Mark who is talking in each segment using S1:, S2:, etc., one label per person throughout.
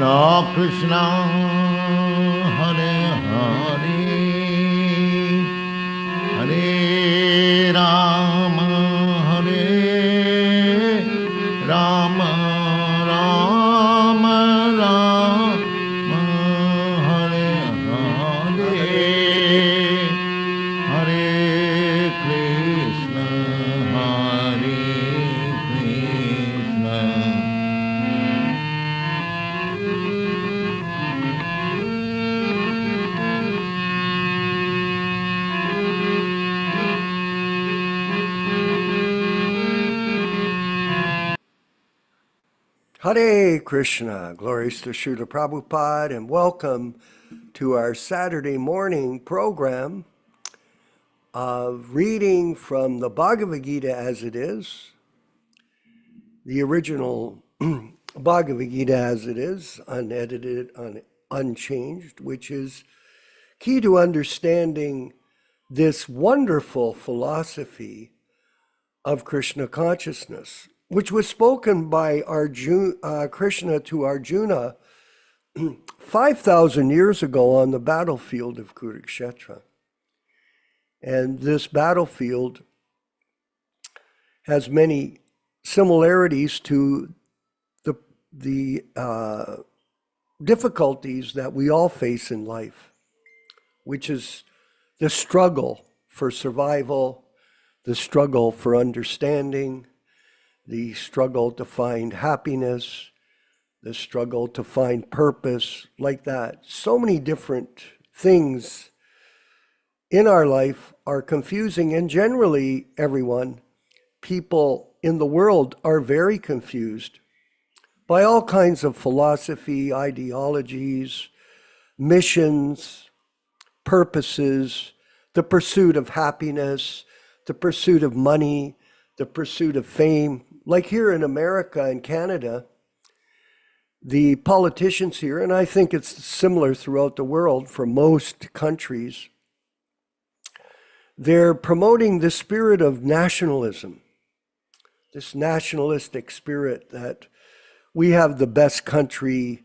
S1: Krishna Krishna Hare Hare Hare Rama Hare Rama Rama Rama Hare Hare Hare Krishna Hare Krishna.
S2: Hare Krishna, glories to Srila Prabhupada, and welcome to our Saturday morning program of reading from the Bhagavad-gītā As It Is, the original Bhagavad-gītā As It Is, unedited, unchanged, which is key to understanding this wonderful philosophy of Krishna consciousness, which was spoken by Krishna to Arjuna 5,000 years ago on the battlefield of Kurukshetra. And this battlefield has many similarities to the difficulties that we all face in life, which is the struggle for survival, the struggle for understanding, the struggle to find happiness, the struggle to find purpose, like that. So many different things in our life are confusing, and generally, people in the world are very confused by all kinds of philosophy, ideologies, missions, purposes, the pursuit of happiness, the pursuit of money, the pursuit of fame. Like here in America and Canada, the politicians here, and I think it's similar throughout the world for most countries, they're promoting the spirit of nationalism, this nationalistic spirit that we have the best country,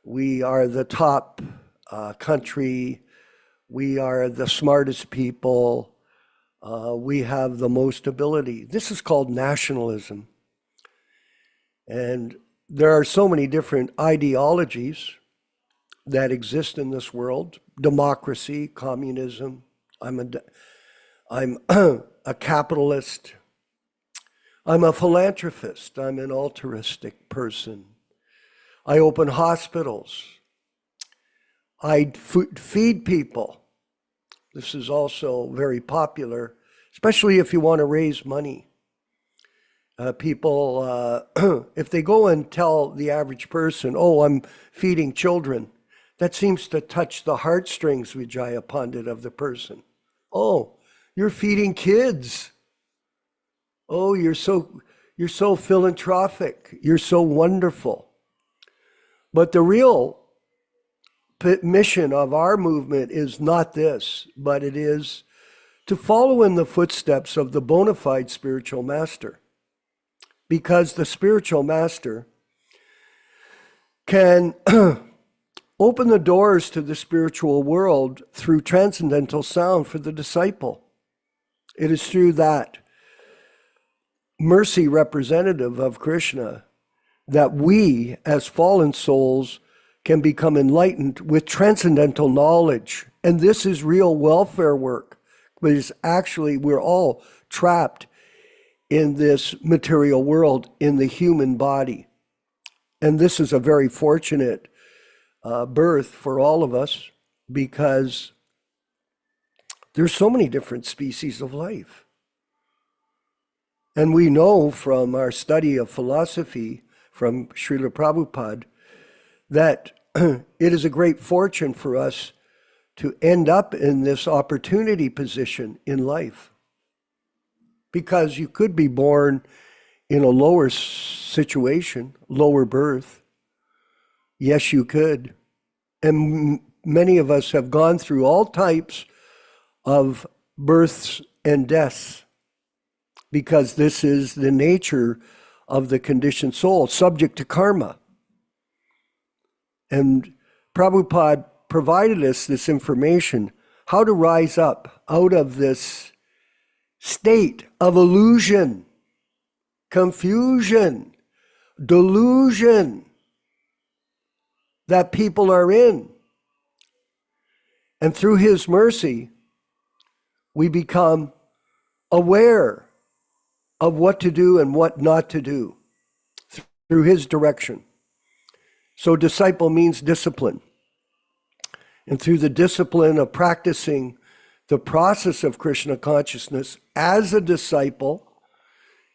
S2: we are the top country, we are the smartest people, we have the most ability. This is called nationalism. And there are so many different ideologies that exist in this world: democracy, communism. I'm a capitalist. I'm a philanthropist. I'm an altruistic person. I open hospitals. I feed people. This is also very popular, especially if you want to raise money. People, if they go and tell the average person, oh, I'm feeding children, that seems to touch the heartstrings, Vijaya Pandit, of the person. Oh, you're feeding kids. Oh, you're so philanthropic. You're so wonderful. But the real mission of our movement is not this, but it is to follow in the footsteps of the bona fide spiritual master. Because the spiritual master can open the doors to the spiritual world through transcendental sound for the disciple. It is through that mercy representative of Krishna that we, as fallen souls, can become enlightened with transcendental knowledge. And this is real welfare work, because actually we're all trapped in this material world, in the human body. And this is a very fortunate birth for all of us, because there's so many different species of life. And we know from our study of philosophy from Srila Prabhupada that it is a great fortune for us to end up in this opportunity position in life. Because you could be born in a lower situation, lower birth. Yes, you could. And many of us have gone through all types of births and deaths, because this is the nature of the conditioned soul, subject to karma. And Prabhupada provided us this information, how to rise up out of this state of illusion, confusion, delusion that people are in. And through his mercy, we become aware of what to do and what not to do through his direction. So disciple means discipline. And through the discipline of practicing the process of Krishna consciousness as a disciple,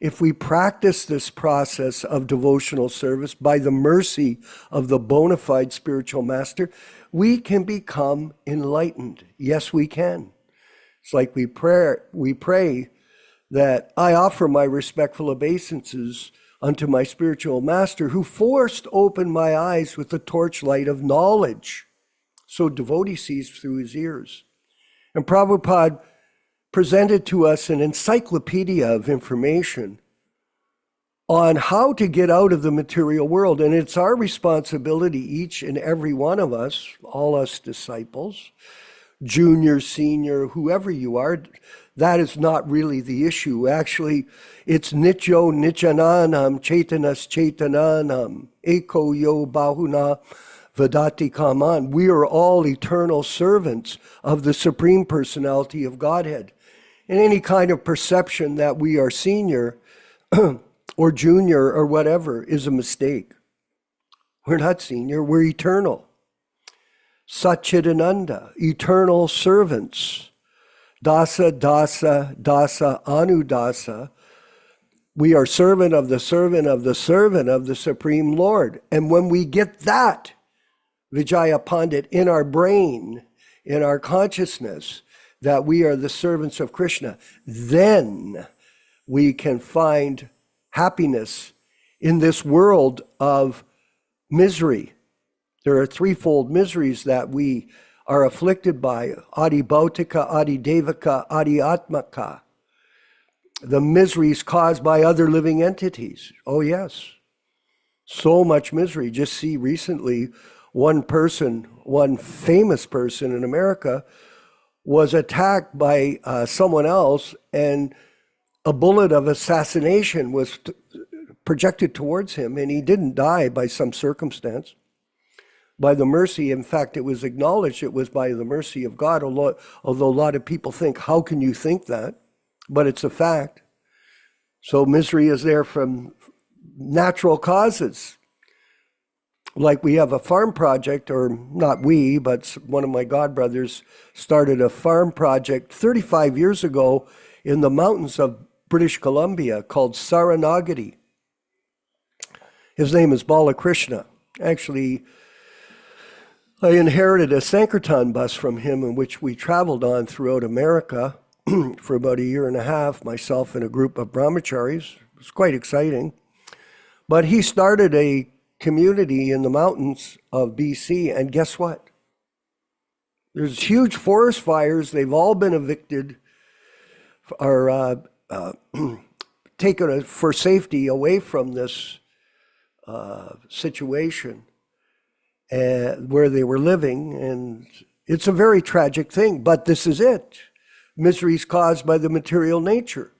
S2: if we practice this process of devotional service by the mercy of the bona fide spiritual master, we can become enlightened. Yes, we can. It's like we pray that I offer my respectful obeisances unto my spiritual master who forced open my eyes with the torchlight of knowledge. So devotee sees through his ears. And Prabhupada presented to us an encyclopedia of information on how to get out of the material world. And it's our responsibility, each and every one of us, all us disciples, junior, senior, whoever you are, that is not really the issue. Actually, it's Nityo Nityananam Chaitanas Chaitananam Eko Yo Bahuna Vedati Kaman. We are all eternal servants of the Supreme Personality of Godhead. And any kind of perception that we are senior or junior or whatever is a mistake. We're not senior, we're eternal. Satchidananda, eternal servants. Dasa, dasa, dasa, anudasa. We are servant of the servant of the servant of the Supreme Lord. And when we get that, Vijaya Pandit, in our brain, in our consciousness, that we are the servants of Krishna, then we can find happiness in this world of misery. There are threefold miseries that we are afflicted by: Adi Bhautika, Adi Devika, Adi Atmaka. The miseries caused by other living entities. Oh yes, so much misery. Just see recently, one famous person in America was attacked by someone else, and a bullet of assassination was projected towards him, and he didn't die by some circumstance. By the mercy, in fact, it was acknowledged it was by the mercy of God, although a lot of people think, how can you think that? But it's a fact. So misery is there from natural causes. Like we have a farm project, or not we, but one of my godbrothers started a farm project 35 years ago in the mountains of British Columbia called Saranagati. His name is Balakrishna. Actually, I inherited a Sankirtan bus from him in which we traveled on throughout America for about a year and a half, myself and a group of brahmacharis. It was quite exciting. But he started a community in the mountains of BC, and guess what? There's huge forest fires. They've all been evicted or taken for safety away from this situation where they were living. And it's a very tragic thing, but this is it. Miseries caused by the material nature.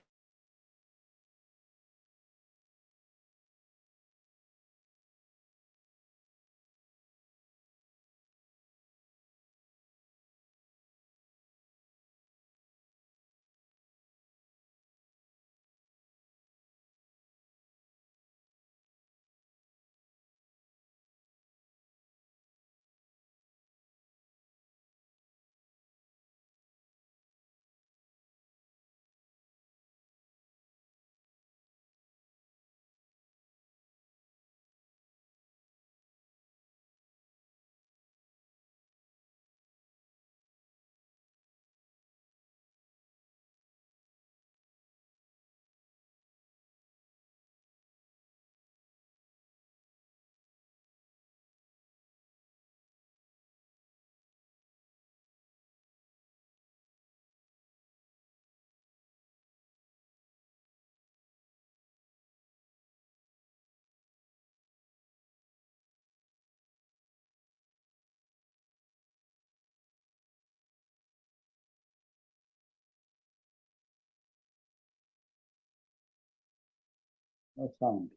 S3: No sound.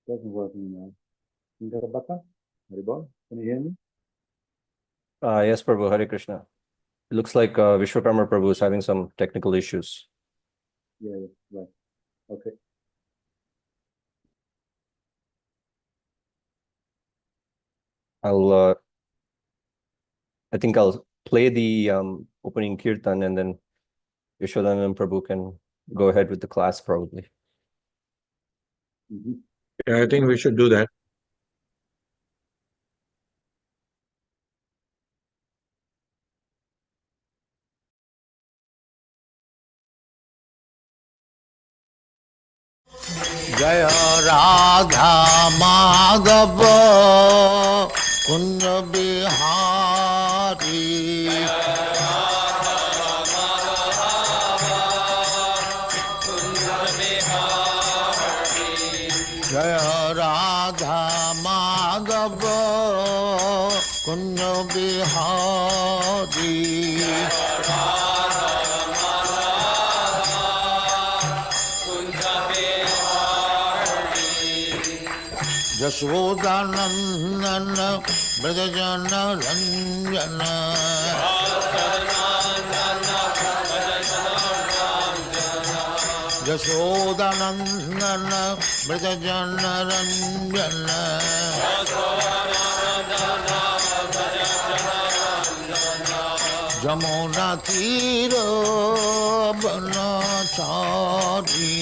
S3: Doesn't work anymore. You got a button? Haribol, can you hear me?
S4: Yes, Prabhu, Hare Krishna. It looks like Vishwakarma Prabhu is having some technical issues.
S3: Yeah, right. Okay.
S4: I think I'll play the opening kirtan and then Yaśodā-nandana Prabhu can go ahead with the class probably.
S3: Mm-hmm.
S1: Yeah, I think we should do that. जय राधा माधव कुंज बिहारी जय राधा माधव कुंज बिहारी यशोदानंदन ब्रजजन रंजन यशोदानंदन ब्रजजन रंजन जमुना तीर बनचारी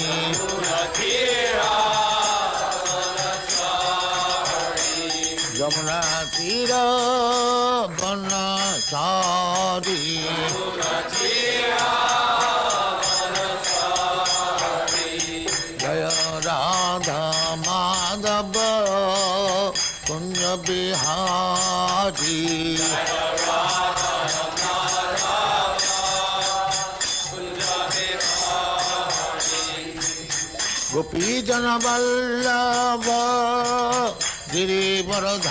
S1: जमुना तीर बनचारी जय राधा माधव कुंज बिहारी गोपी जन वल्लभ गिरिवरधारी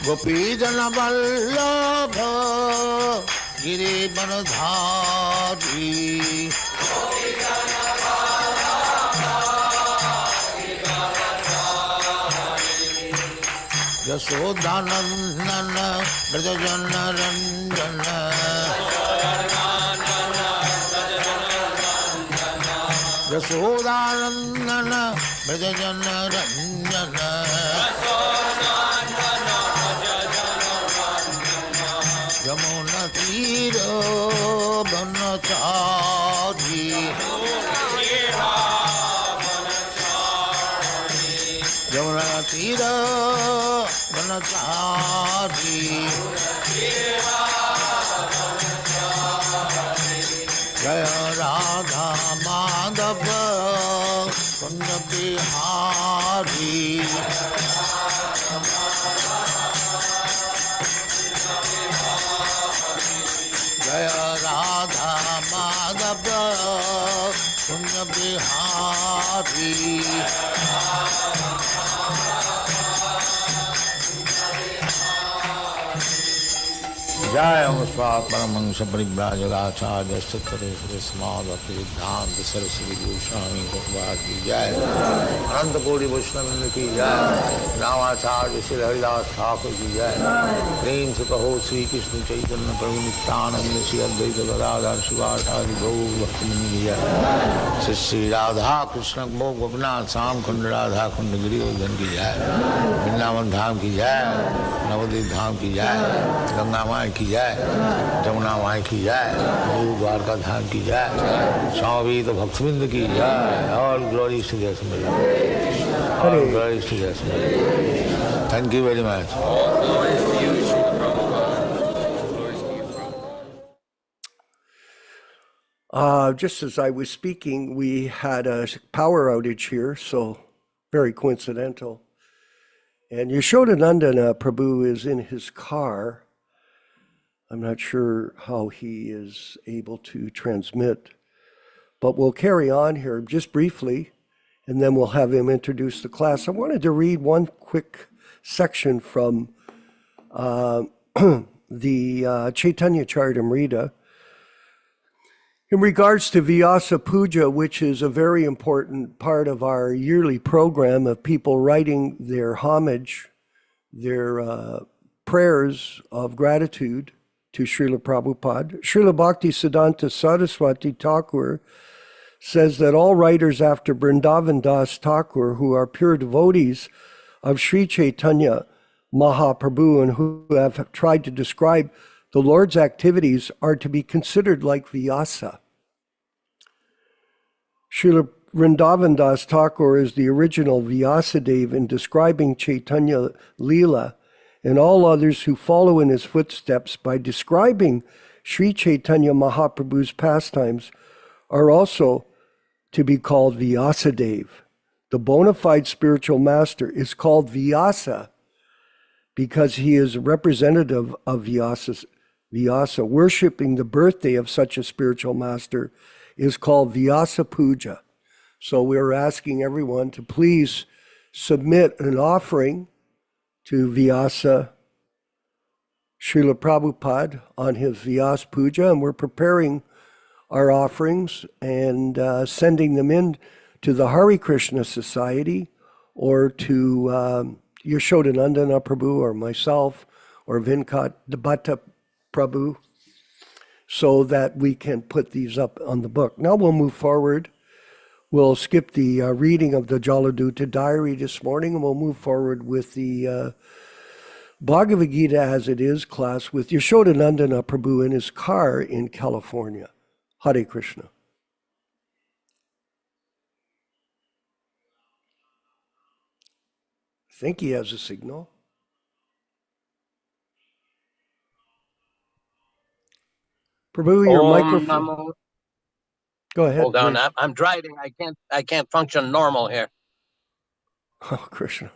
S1: गोपी जन वल्लभ गिरिवरधारी यशोदानंदन ब्रजजन रंजन यशोदानंदन ब्रजजन रंजन यमुना तीर बनचारी यमुना तीर बनचारी जय राधा माधव कुंज बिहारी जय राधा माधव कुंज बिहारी जय स्वाहा परमहंस परिव्राजकाचार्य सत्तरे समाधि सिद्धांत सरस्वती गोस्वामी भगवान की जय अनंत कोटि वैष्णव की जय रामाचार्य श्री हरिदास ठाकुर की जय प्रेम से कहो श्री कृष्ण चैतन्य प्रभु नित्यानंद श्री अद्वैत गदाधर शिवाचार्य गौर भक्तमुनि की जय श्री श्री राधा कृष्ण मोह गोपनाथ श्याम कुंड राधा कुंड गिरिवर्धन की जय वृंदावन धाम की जय नवदीप धाम की जय गंगा माई की जय जमुना माई की जय गुरु द्वारका धाम की जय स्वामी तो भक्तविंद की जय और ग्लोरी टू जय और ग्लोरी टू जय thank you very much
S2: Just as I was speaking, we had a power outage here, so very coincidental. And Yaśodā-nandana Prabhu is in his car. I'm not sure how he is able to transmit, but we'll carry on here just briefly, and then we'll have him introduce the class. I wanted to read one quick section from the Chaitanya Charitamrita. In regards to Vyasa Puja, which is a very important part of our yearly program of people writing their homage, their prayers of gratitude to Srila Prabhupada, Srila Bhaktisiddhanta Saraswati Thakur says that all writers after Vrindavan Das Thakur who are pure devotees of Sri Chaitanya Mahaprabhu and who have tried to describe the Lord's activities are to be considered like Vyasa. Srila Vrindavan Das Thakur is the original Vyasadeva in describing Chaitanya Leela, and all others who follow in his footsteps by describing Sri Chaitanya Mahaprabhu's pastimes are also to be called Vyasadeva. The bona fide spiritual master is called Vyasa because he is representative of Vyasa. Worshipping the birthday of such a spiritual master is called Vyasa Puja. So we're asking everyone to please submit an offering to Vyasa Srila Prabhupada on his Vyasa Puja, and we're preparing our offerings and sending them in to the Hare Krishna Society or to Yaśodā-nandana Prabhu or myself or Venkata Prabhu so that we can put these up on the book. Now we'll move forward. We'll skip the reading of the Jaladuta diary this morning and we'll move forward with the Bhagavad-gītā As It Is class with Yaśodā-nandana Prabhu in his car in California. Hare Krishna. I think he has a signal. Prabhu, your microphone. Go ahead.
S5: Hold on,
S2: please.
S5: I'm driving. I can't function normal here.
S2: Oh, Krishna.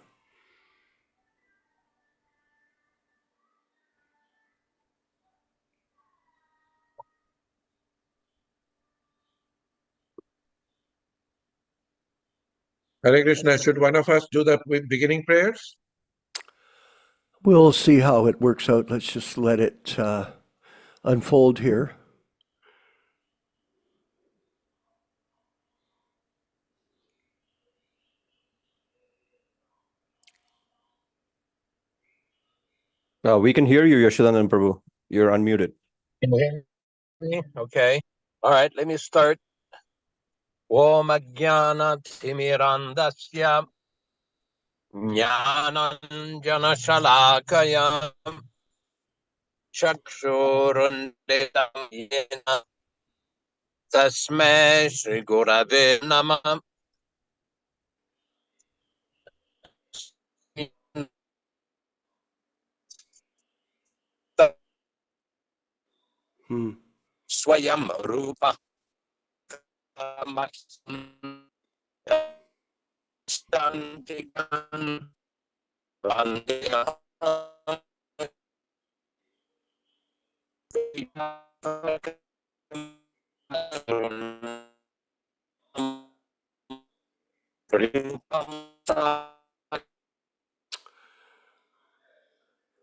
S6: Hare Krishna, should one of us do the beginning prayers?
S2: We'll see how it works out. Let's just let it unfold here.
S4: We can hear you, Yaśodā-nandana Prabhu. You're unmuted.
S5: Can you hear me? Okay. All right, let me start. Om Ajnana Timirandasya Jnananjana Shalakaya Chakshurunditam Yena Tasmai Shri Gurave Namah. Swayam Rupa Stantigan Vandya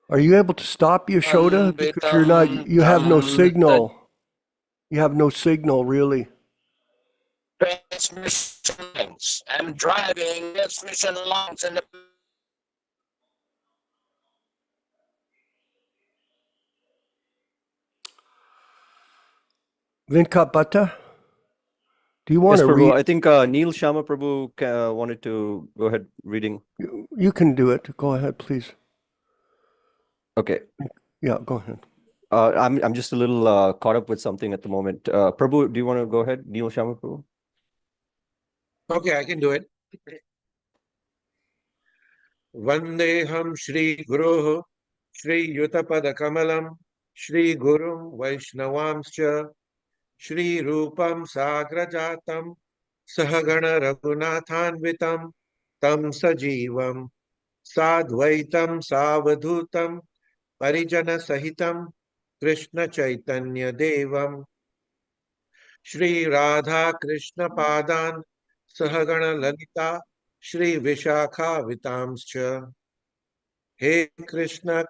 S2: Are you able to stop Yaśodā? Because you're not, you have no signal. You have no signal, really.
S5: Transmission lines. I'm driving transmission lines in the
S2: Venkata, do you want
S4: Yes,
S2: to
S4: Prabhu.
S2: read?
S4: I think Neil Shama Prabhu wanted to go ahead reading.
S2: You can do it. Go ahead, please.
S4: Okay.
S2: Yeah, go ahead.
S4: I'm just a little caught up with something at the moment. Prabhu, do you want to go ahead? Neil Shama Prabhu?
S6: Okay, I can do it. Vandeham Shri Guruh Shri Yutapada Kamalam Shri Gurum Vaishnavamscha Shri Rupam Sagrajatam Sahagana Raghunathanvitam Tam Sajivam Sadvaitam Savadhutam Parijana Sahitam Krishna Chaitanya Devam Shri Radha Krishna Padan Sahagana Lalita Shri Vishakha Vitamscha He Krishna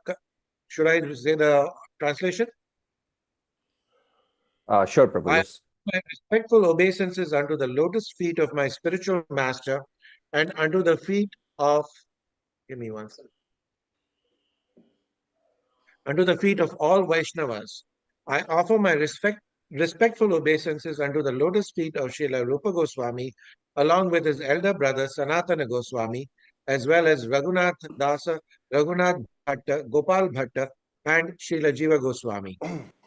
S6: Should I say the translation?
S4: Sure, Prabhu.
S6: I
S4: Yes.
S6: my respectful obeisances unto the lotus feet of my spiritual master and unto the feet of, give me one second, unto the feet of all Vaishnavas. I offer my respectful obeisances unto the lotus feet of Srila Rupa Goswami, along with his elder brother Sanatana Goswami, as well as Raghunath Dasa, Raghunath Bhatta, Gopal Bhatta, and Srila Jiva Goswami.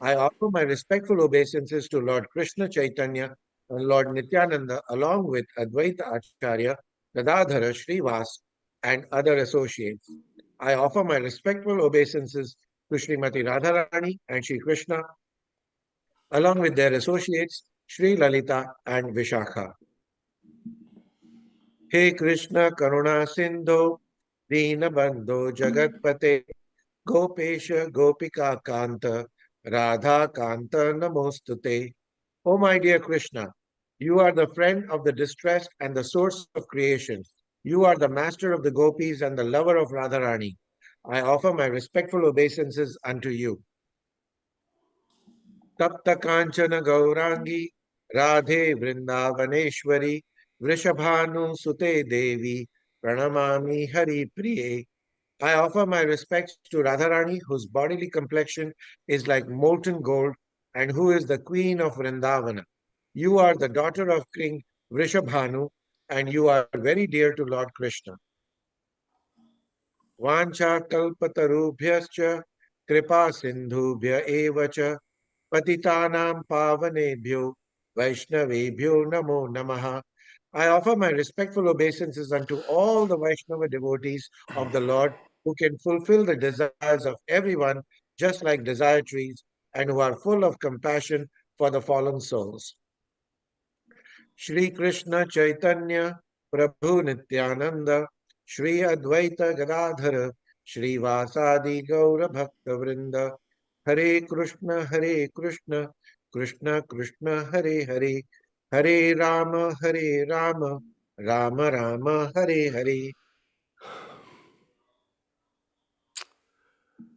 S6: I offer my respectful obeisances to Lord Krishna Chaitanya and Lord Nityananda, along with Advaita Acharya, Gadadhara, Srivas, and other associates. I offer my respectful obeisances to Srimati Radharani and Sri Krishna, along with their associates, Sri Lalita and Vishakha. He Krishna Karuna Sindhu, Dina Bandhu Jagatpate, Gopesha Gopika Kanta, Radha Kanta Namostute. O my dear Krishna, you are the friend of the distressed and the source of creation. You are the master of the gopis and the lover of Radharani. I offer my respectful obeisances unto you. Tapta Kanchana Gaurangi, Radhe Vrindavaneshwari, Vrishabhanu Sute Devi, Pranamami Hari Priye. I offer my respects to Radharani, whose bodily complexion is like molten gold and who is the queen of Vrindavana. You are the daughter of King Vrishabhanu and you are very dear to Lord Krishna. Vancha kalpatarubhyascha kripa sindhubhya evacha patitanam pavanebhyo vaishnavebhyo namo namaha. I offer my respectful obeisances unto all the Vaishnava devotees of the Lord who can fulfill the desires of everyone just like desire trees and who are full of compassion for the fallen souls. Shri Krishna Chaitanya Prabhu Nityananda Shri Advaita Gadadhara Shri Vasadi Gaura Bhakta Vrinda Hare Krishna Krishna Krishna Hare Hare Hare Rama Rama Rama Hare Hare.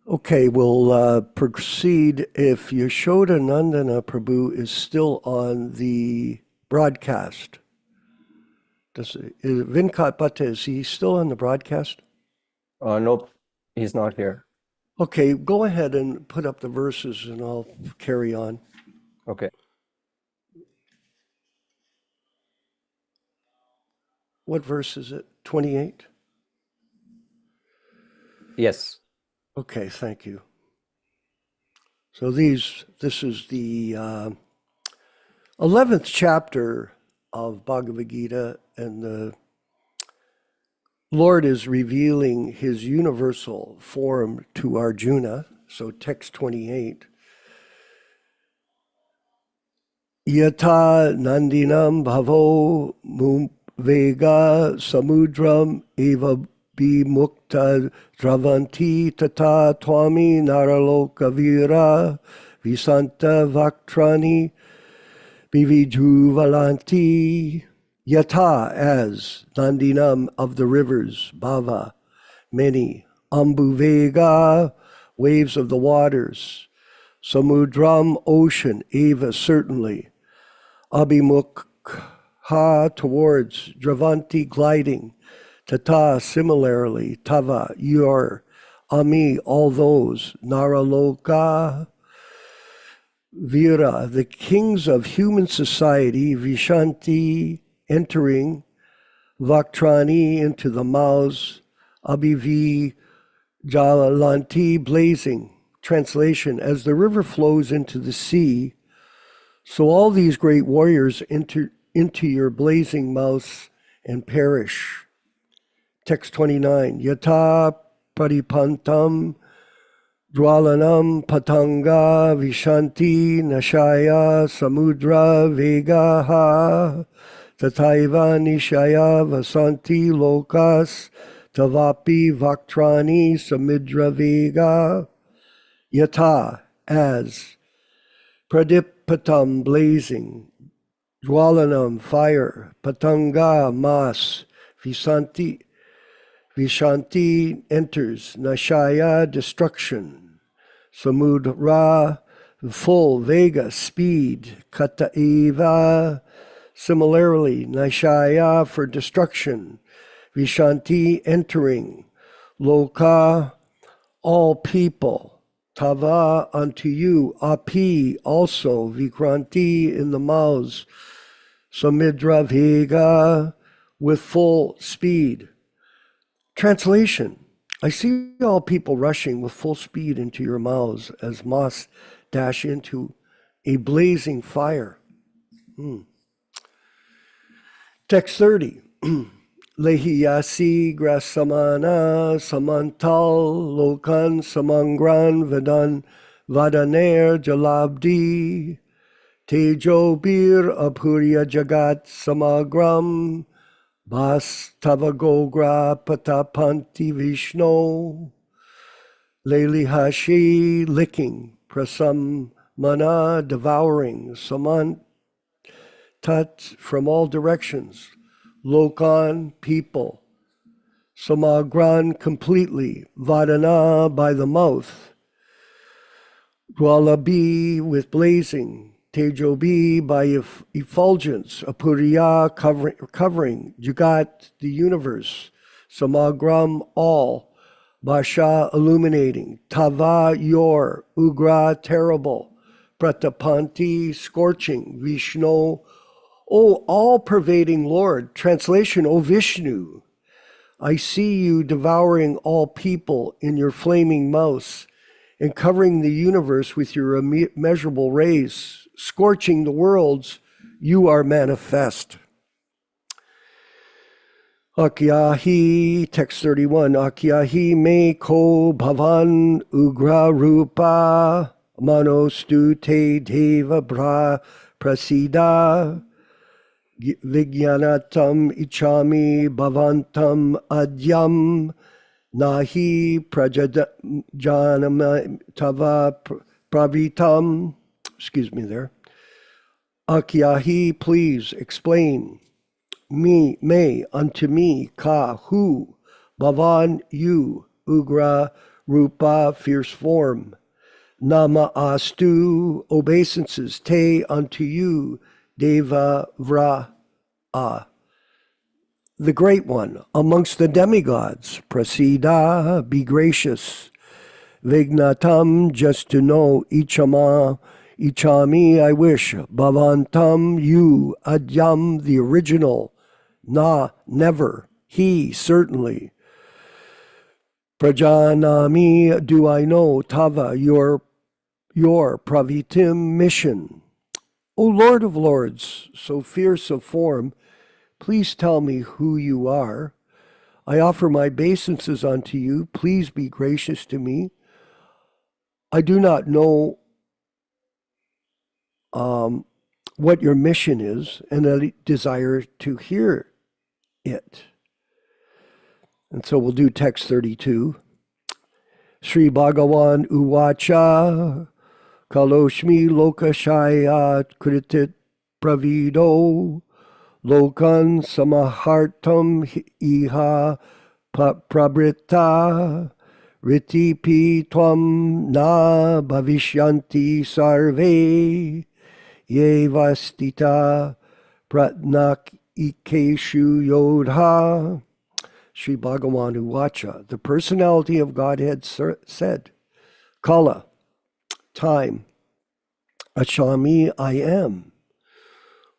S2: Okay, we'll proceed if Yaśodā-nandana Prabhu is still on the broadcast. Is Vinkat Bhatta, is he still on the broadcast?
S4: Nope, he's not here.
S2: Okay, go ahead and put up the verses and I'll carry on.
S4: Okay.
S2: What verse is it? 28?
S4: Yes.
S2: Okay, thank you. So this is the 11th chapter of Bhagavad-gītā, and the Lord is revealing his universal form to Arjuna. So text 28. Yata nandinam bhavo vega samudram eva bimukta dravanti tata twami naraloka vira visanta vaktrani bivijuvalanti. Yata, as nandinam of the rivers, bhava, many, ambuvega, waves of the waters, samudram, ocean, eva, certainly, abhimukha, towards, dravanti, gliding, tata, similarly, tava, your, ami, all those, naraloka, vira, the kings of human society, vishanti, entering, vaktrani, into the mouths, abhivi, jalanti, blazing. Translation, as the river flows into the sea, so all these great warriors enter into your blazing mouths and perish. Text 29, yata paripantam dwalanam patanga vishanti nashaya samudra vegaha tataiva nishaya vasanti lokas tavapi vaktrani samudra vega. Yata, as, pradipatam, blazing, dwalanam, fire, patanga, mass, vishanti, enters, nashaya, destruction, samudra, full, vega, speed, kata eva. Similarly, nishaya for destruction, vishanti entering, loka all people, tava unto you, api also, vikranti in the mouths, samudra vega with full speed. Translation: I see all people rushing with full speed into your mouths as moths dash into a blazing fire. Text 30. Lehiyasi grasamana samantal lokan samangran vedan vadaner jalabdi tejo bir apurya jagat samagram bas tavagogra patapanti vishno lelihashi licking prasam mana devouring samant tat from all directions, lokan people, samagran completely, vadana by the mouth, dwalabi with blazing, tejobi by effulgence, apuriya covering, jugat the universe, samagram all, basha illuminating, tava your, ugra terrible, pratapanti scorching, vishno O all-pervading Lord. Translation: O Vishnu, I see you devouring all people in your flaming mouth and covering the universe with your immeasurable rays, scorching the worlds, you are manifest. Akyahi, text 31, Akyahi me ko bhavan ugra rupa manostu te deva bra prasida Vijnanatam ichami bhavantam adyam nahi prajanam tava pravitam. Excuse me there. Akyahi, please explain. Me, may, unto me, ka, who, bhavan, you, ugra, rupa, fierce form. Nama astu, obeisances, te, unto you, Deva Vra the Great One, amongst the demigods, Prasida, be gracious, Vignatam, just to know, Ichami, I wish, Bhavantam, you, Adyam, the original, Na, never, he, certainly, Prajanami, do I know, Tava, your Pravitim, mission. O Lord of Lords, so fierce of form, please tell me who you are. I offer my obeisances unto you. Please be gracious to me. I do not know what your mission is, and I desire to hear it. And so we'll do text 32. Sri Bhagavan Uvacha Kaloshmi Lokashayat Kritit Pravido Lokan Samahartam Iha Prabrita Ritipi Tvam Na Bhavishyanti Sarve Yevastita Pratnak Ikeshu Yodha. Sri Bhagavan Uvacha, the personality of Godhead said, Kala, time, Achami, I am,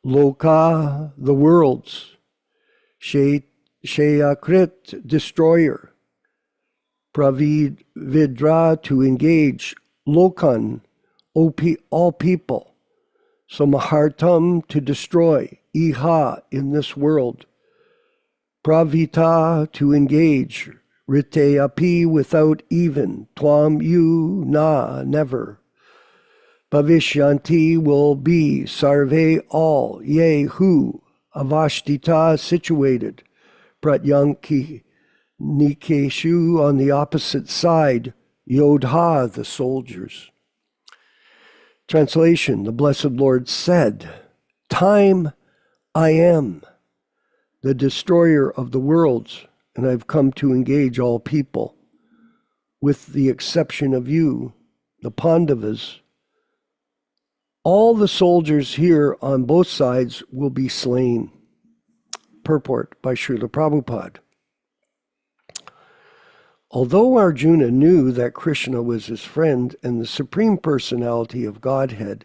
S2: Loka, the worlds, Sheyakrit, destroyer, Pravidra, to engage, Lokan, all people, Samahartam, to destroy, Iha, in this world, Pravita, to engage, Rite api, without even, Tvam, you, na, never. Bhavishyanti, will be, Sarve, all, yea, who, Avashtita, situated, Pratyanki, Nikeshu, on the opposite side, Yodha, the soldiers. Translation, the Blessed Lord said, Time I am, the destroyer of the worlds, and I've come to engage all people, with the exception of you, the Pandavas, all the soldiers here on both sides will be slain. Purport by Srila Prabhupada. Although Arjuna knew that Krishna was his friend and the Supreme Personality of Godhead,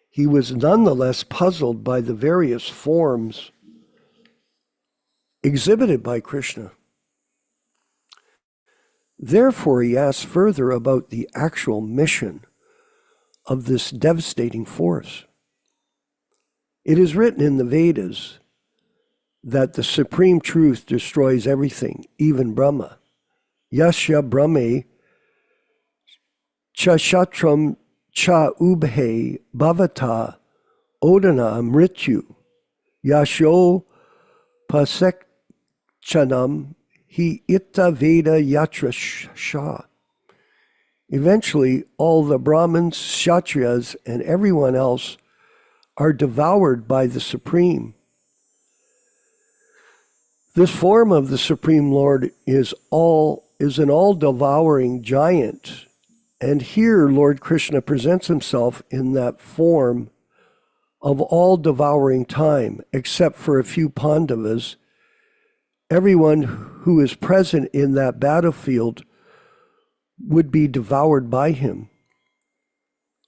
S2: he was nonetheless puzzled by the various forms exhibited by Krishna. Therefore, he asked further about the actual mission of this devastating force. It is written in the Vedas that the supreme truth destroys everything, even Brahma. Yasya Brahme cha shatram cha ubhe bhavata odana mrityu yasho pasekchanam hi itta veda yatra sha. Eventually, all the Brahmins, Kshatriyas, and everyone else are devoured by the Supreme. This form of the Supreme Lord is an all-devouring giant. And here Lord Krishna presents himself in that form of all-devouring time, except for a few Pandavas. Everyone who is present in that battlefield would be devoured by him.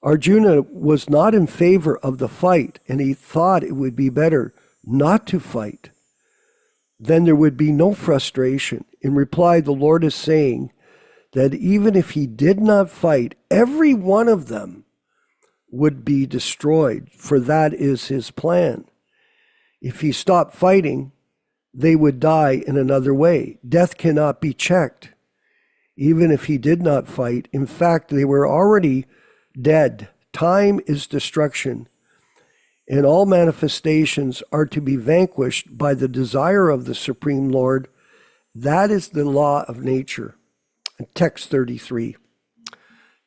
S2: Arjuna was not in favor of the fight, and he thought it would be better not to fight. Then there would be no frustration. In reply, the Lord is saying that even if he did not fight, every one of them would be destroyed, for that is his plan. If he stopped fighting, they would die in another way. Death cannot be checked. Even if he did not fight, in fact, they were already dead. Time is destruction, and all manifestations are to be vanquished by the desire of the Supreme Lord. That is the law of nature. Text 33.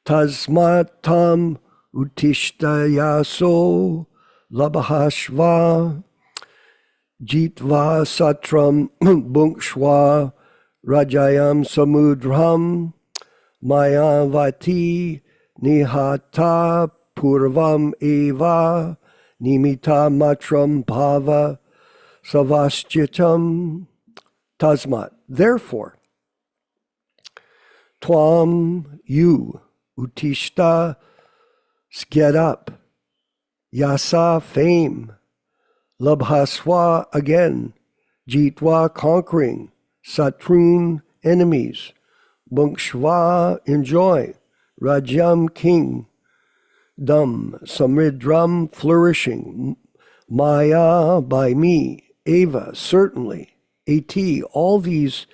S2: Tasmat tam utishtayaso labahashva jitva satram bunkshva rajayam samudram mayavati nihata purvam eva nimita matram bhava savaschitam. Tasmat, therefore, Tvam, you, Utishta, get up, Yasa, fame, Labhaswa, again, Jitwa, conquering, Satrun, enemies, Bunkshva, enjoy, Rajam, king, Dam, Samridram, flourishing, Maya, by me, Eva, certainly, At, all these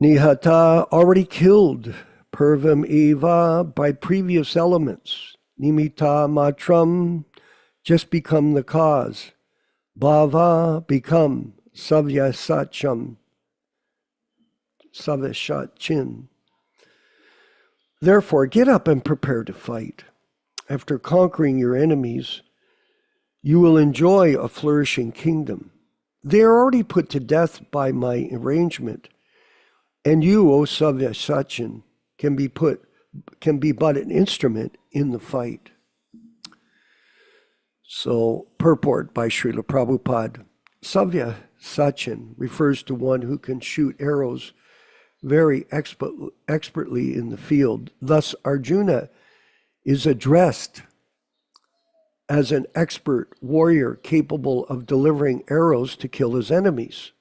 S2: Nihata, already killed, Purvam Eva, by previous elements, Nimita Matram, just become the cause, Bhava, become, Savyasacham, Savyasachin. Therefore, get up and prepare to fight. After conquering your enemies, you will enjoy a flourishing kingdom. They are already put to death by my arrangement. And you, O Savyasachin, can be but an instrument in the fight. So, purport by Srila Prabhupada. Savyasachin refers to one who can shoot arrows very expertly in the field. Thus, Arjuna is addressed as an expert warrior capable of delivering arrows to kill his enemies.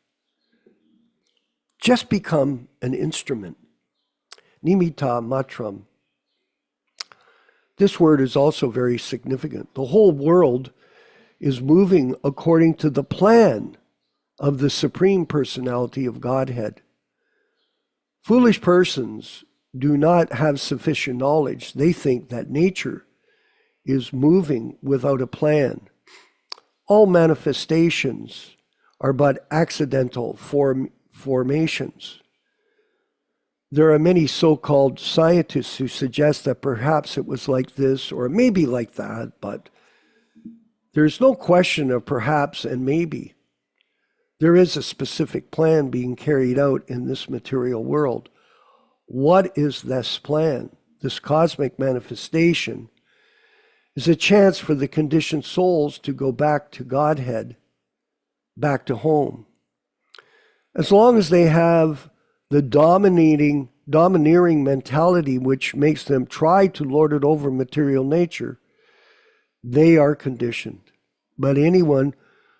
S2: Just become an instrument. Nimita matram. This word is also very significant. The whole world is moving according to the plan of the Supreme Personality of Godhead. Foolish persons do not have sufficient knowledge. They think that nature is moving without a plan. All manifestations are but accidental formations. There are many so-called scientists who suggest that perhaps it was like this or maybe like that, but there's no question of perhaps and maybe. There is a specific plan being carried out in this material world. What is this plan? this cosmic manifestation, is a chance for the conditioned souls to go back to Godhead, back to home. As long as they have the domineering mentality which makes them try to lord it over material nature, they are conditioned. But anyone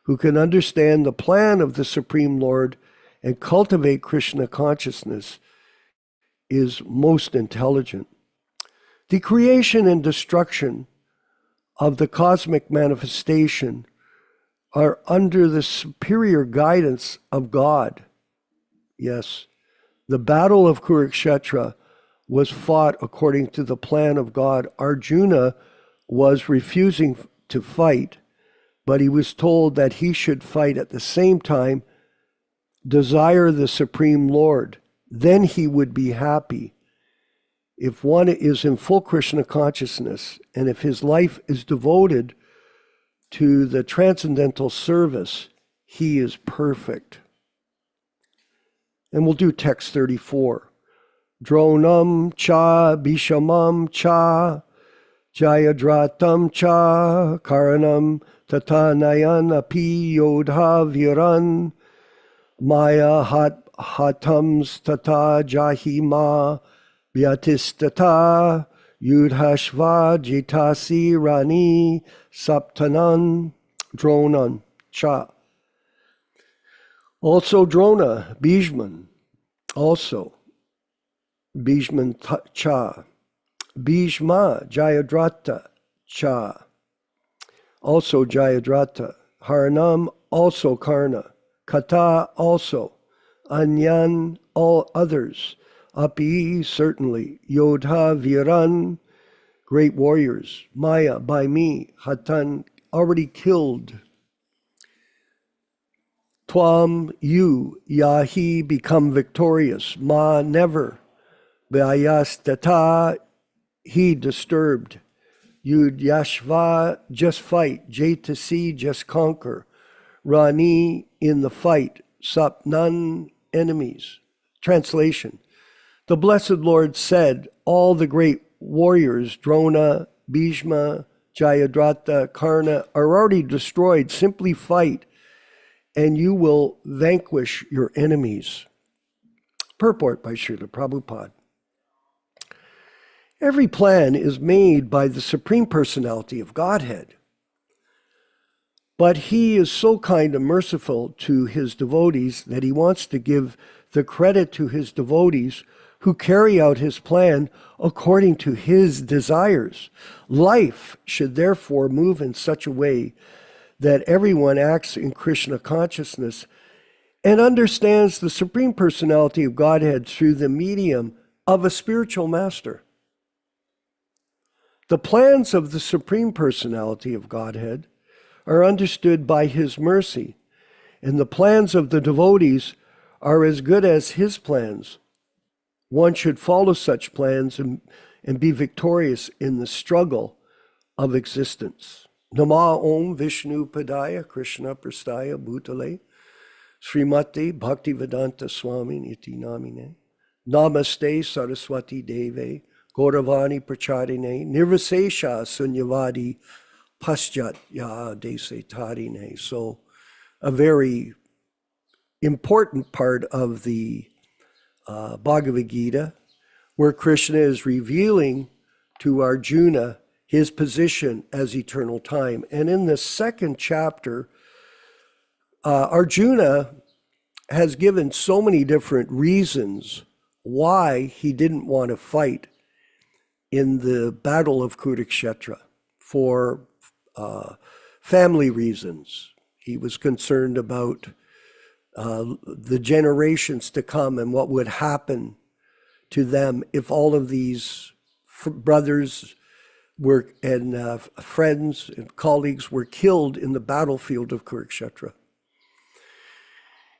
S2: who can understand the plan of the Supreme Lord and cultivate Krishna consciousness is most intelligent. The creation and destruction of the cosmic manifestation are under the superior guidance of God. Yes, the battle of Kurukshetra was fought according to the plan of God. Arjuna was refusing to fight, but he was told that he should fight at the same time, desire the Supreme Lord. Then he would be happy. If one is in full Krishna consciousness, and if his life is devoted to the transcendental service, he is perfect. And we'll do text 34. Dronam cha bishamam cha jayadratam cha karanam tatanayan api yodha viran maya hatams tata jahima vyatistata yudhashva jitasi rani saptanan dronan cha. Also Drona, Bhishman, also Bhishman cha, Bhishma, Jayadratha cha, also Jayadratha, Haranam, also Karna, Kata, also, Anyan, all others, Api, certainly, Yodha, Viran, great warriors, Maya, by me, Hatan, already killed. Tvam, you, Yahi, become victorious. Ma, never. Vyayastata, he disturbed. Yud Yashva, just fight. Jaitasi, just conquer. Rani, in the fight. Sapnan, enemies. Translation. The Blessed Lord said, all the great warriors, Drona, Bhishma, Jayadratha, Karna, are already destroyed. Simply fight, and you will vanquish your enemies. Purport by Srila Prabhupada. Every plan is made by the Supreme Personality of Godhead. But he is so kind and merciful to his devotees that he wants to give the credit to his devotees who carry out his plan according to his desires. Life should therefore move in such a way that everyone acts in Krishna consciousness and understands the Supreme Personality of Godhead through the medium of a spiritual master. The plans of the Supreme Personality of Godhead are understood by his mercy, and the plans of the devotees are as good as his plans. One should follow such plans and be victorious in the struggle of existence. Nama Om Vishnu Padaya Krishna Prastaya Bhutale Srimati Bhaktivedanta Swami Niti Namine Namaste Saraswati Deve Gauravani Pracharine Nirvasesha Sunyavadi Paschat Ya Dese Tarine. So a very important part of the Bhagavad-gītā, where Krishna is revealing to Arjuna his position as eternal time. And in the second chapter, Arjuna has given so many different reasons why he didn't want to fight in the battle of Kurukshetra. For family reasons. He was concerned about the generations to come and what would happen to them if all of these brothers and friends and colleagues were killed in the battlefield of Kurukshetra.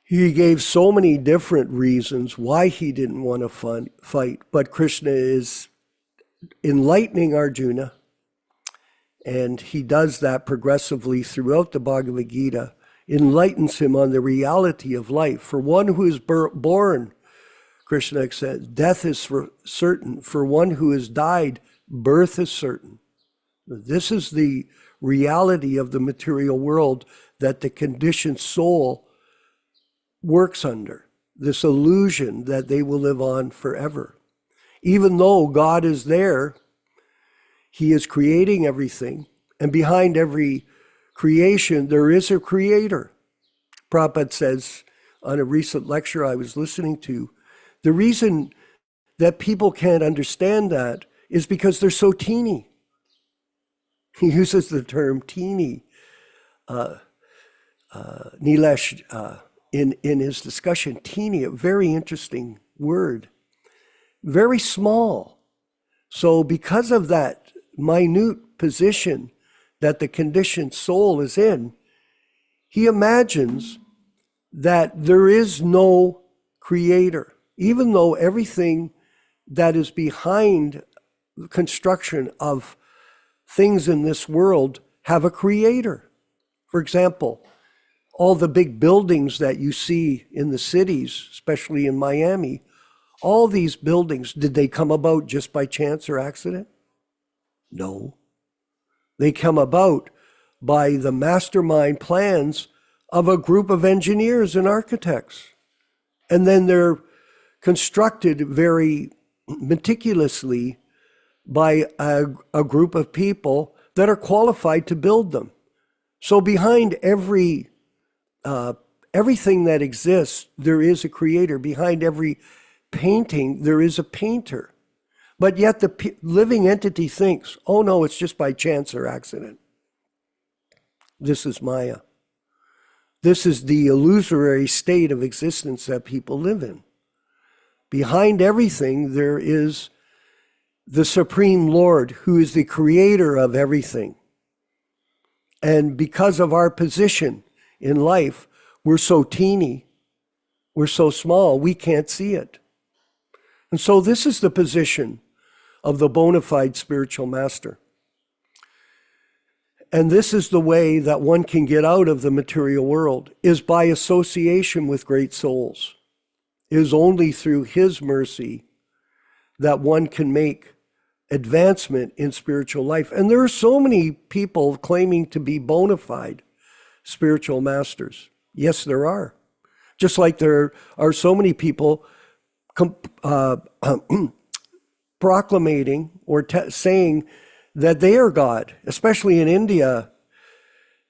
S2: He gave so many different reasons why he didn't want to fight, but Krishna is enlightening Arjuna, and he does that progressively throughout the Bhagavad-gītā, enlightens him on the reality of life. For one who is born Krishna says, death is for certain. For one who has died, birth is certain. This is the reality of the material world that the conditioned soul works under, this illusion that they will live on forever. Even though God is there, he is creating everything, and behind every creation, there is a creator. Prabhupada says on a recent lecture I was listening to, the reason that people can't understand that is because they're so teeny. He uses the term teeny, Nilesh, in his discussion. Teeny, a very interesting word. Very small. So because of that minute position that the conditioned soul is in, he imagines that there is no creator, even though everything that is behind the construction of things in this world have a creator. For example, all the big buildings that you see in the cities, especially in Miami, all these buildings, did they come about just by chance or accident? No. They come about by the mastermind plans of a group of engineers and architects. And then they're constructed very meticulously by a group of people that are qualified to build them. So behind everything that exists, there is a creator. Behind every painting, there is a painter. But yet the living entity thinks, oh no, it's just by chance or accident. This is Maya. This is the illusory state of existence that people live in. Behind everything, there is the Supreme Lord, who is the creator of everything. And because of our position in life, we're so teeny, we're so small, we can't see it. And so this is the position of the bona fide spiritual master. And this is the way that one can get out of the material world, is by association with great souls. It is only through his mercy that one can make advancement in spiritual life. And there are so many people claiming to be bona fide spiritual masters. Yes, there are. Just like there are so many people proclamating or saying that they are God, especially in India.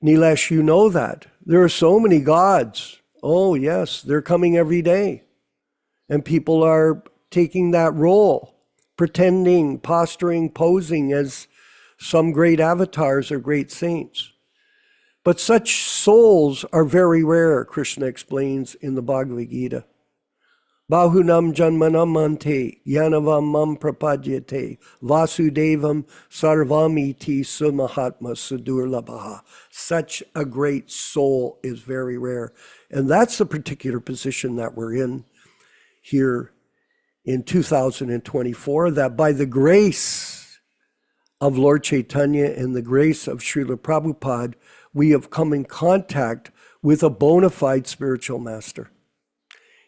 S2: Nilesh, you know that. There are so many gods. Oh yes, they're coming every day. And people are taking that role, pretending, posturing, posing as some great avatars or great saints. But such souls are very rare, Krishna explains in the Bhagavad-gītā. Bahunam janmanam ante yanavam mam prapadyate vasudevam sarvamiti sumahatma sudurlabhaha. Such a great soul is very rare. And that's the particular position that we're in here in 2024, that by the grace of Lord Chaitanya and the grace of Srila Prabhupada, we have come in contact with a bona fide spiritual master.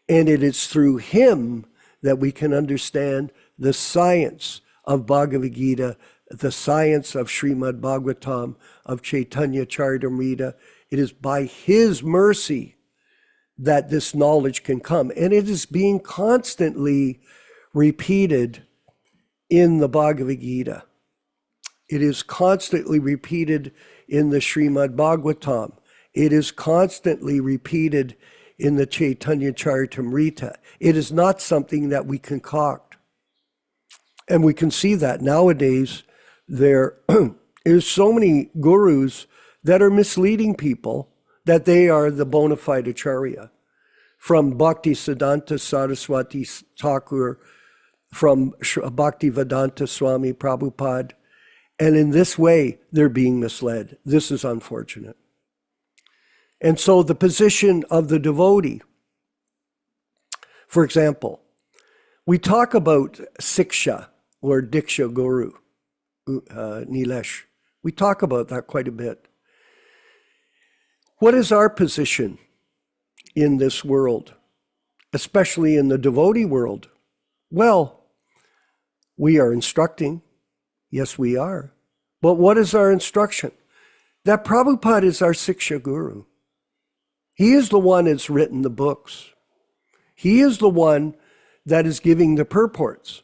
S2: And it is through him that we can understand the science of Bhagavad-gītā, the science of Srimad Bhagavatam, of Chaitanya Charitamrita. It is by his mercy that this knowledge can come. And it is being constantly repeated in the Bhagavad-gītā. It is constantly repeated in the Srimad Bhagavatam. It is constantly repeated in the Chaitanya Charitamrita. It is not something that we concoct. And we can see that nowadays there is so many gurus that are misleading people that they are the bona fide Acharya. From Bhaktivedanta Saraswati Thakur, from Bhaktivedanta Swami Prabhupāda. And in this way, they're being misled. This is unfortunate. And so the position of the devotee, for example, we talk about Siksha or Diksha Guru, Nilesh. We talk about that quite a bit. What is our position in this world? especially in the devotee world. Well, we are instructing. Yes, we are. But what is our instruction? That Prabhupada is our Siksha Guru. He is the one that's written the books. He is the one that is giving the purports.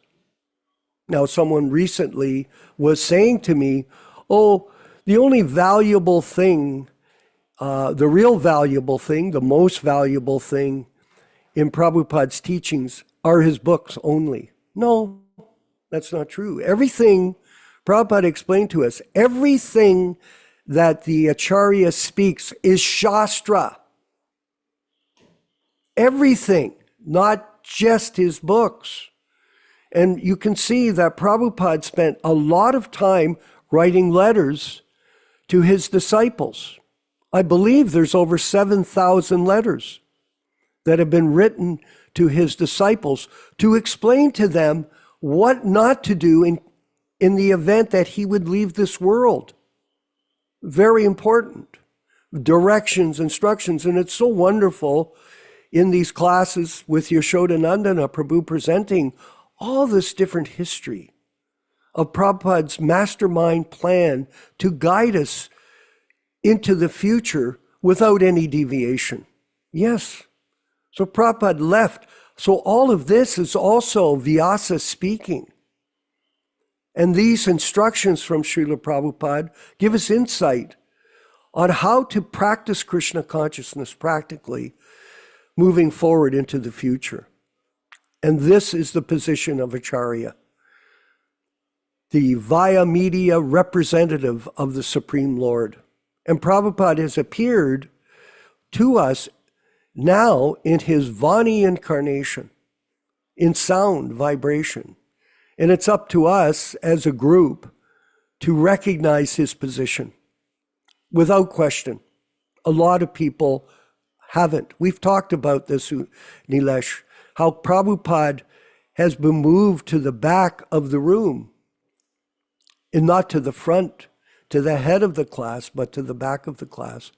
S2: Now, someone recently was saying to me, oh, the only valuable thing, the real valuable thing, the most valuable thing in Prabhupada's teachings are his books only. No, that's not true. Everything Prabhupada explained to us, everything that the Acharya speaks is Shastra. Everything, not just his books. And you can see that Prabhupada spent a lot of time writing letters to his disciples. I believe there's over 7,000 letters that have been written to his disciples to explain to them what not to do in the event that he would leave this world. Very important. Directions, instructions, and it's so wonderful in these classes with Yaśodā-nandana Prabhu presenting all this different history of Prabhupada's mastermind plan to guide us into the future without any deviation. Yes. So Prabhupada left. So all of this is also Vyasa speaking. And these instructions from Srila Prabhupada give us insight on how to practice Krishna consciousness practically moving forward into the future. And this is the position of Acharya, the via media representative of the Supreme Lord. And Prabhupada has appeared to us now in his Vani incarnation, in sound vibration. And it's up to us as a group to recognize his position without question. A lot of people haven't. We've talked about this, Nilesh, how Prabhupada has been moved to the back of the room and not to the front, to the head of the class, but to the back of the class,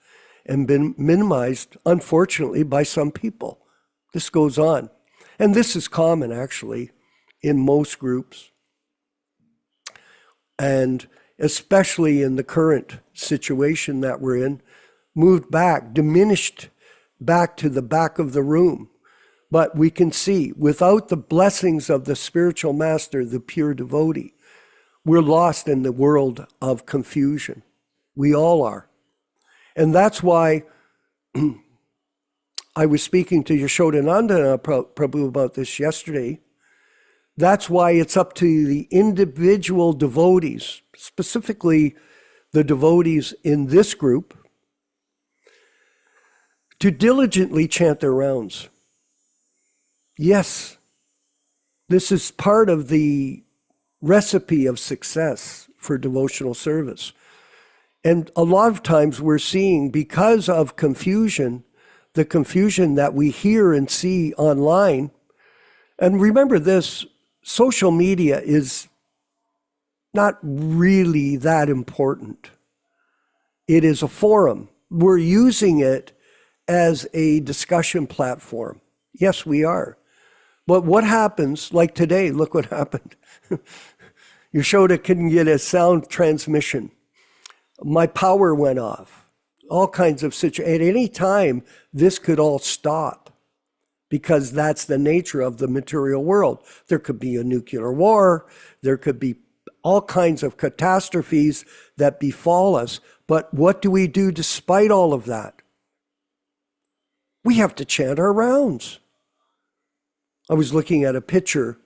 S2: and been minimized, unfortunately, by some people. This goes on. And this is common, actually, in most groups. And especially in the current situation that we're in, moved back, diminished back to the back of the room. But we can see, without the blessings of the spiritual master, the pure devotee, we're lost in the world of confusion. We all are. And that's why I was speaking to Yaśodā-nandana Prabhu about this yesterday. That's why it's up to the individual devotees, specifically the devotees in this group, to diligently chant their rounds. Yes, this is part of the recipe of success for devotional service. And a lot of times we're seeing, because of confusion, the confusion that we hear and see online. And remember this, social media is not really that important. It is a forum. We're using it as a discussion platform. Yes, we are. But what happens, like today, look what happened. Yaśoda couldn't get a sound transmission. My power went off. All kinds of situations. At any time, this could all stop, because that's the nature of the material world. There could be a nuclear war. There could be all kinds of catastrophes that befall us. But what do we do despite all of that? We have to chant our rounds. I was looking at a picture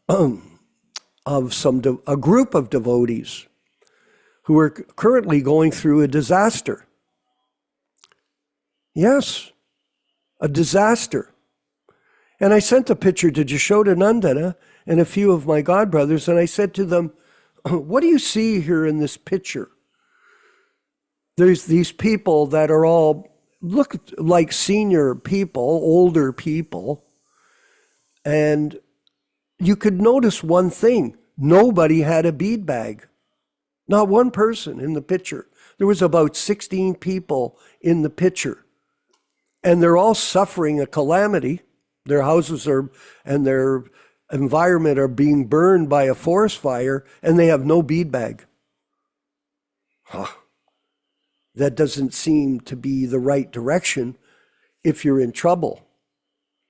S2: of a group of devotees who are currently going through a disaster. Yes, a disaster. And I sent a picture to Yaśodā-nandana and a few of my godbrothers, and I said to them, what do you see here in this picture? There's these people that are all, look like senior people, older people, and you could notice one thing. Nobody had a bead bag. Not one person in the picture. There was about 16 people in the picture. And they're all suffering a calamity. Their houses are, and their environment are being burned by a forest fire, and they have no bead bag. That doesn't seem to be the right direction if you're in trouble,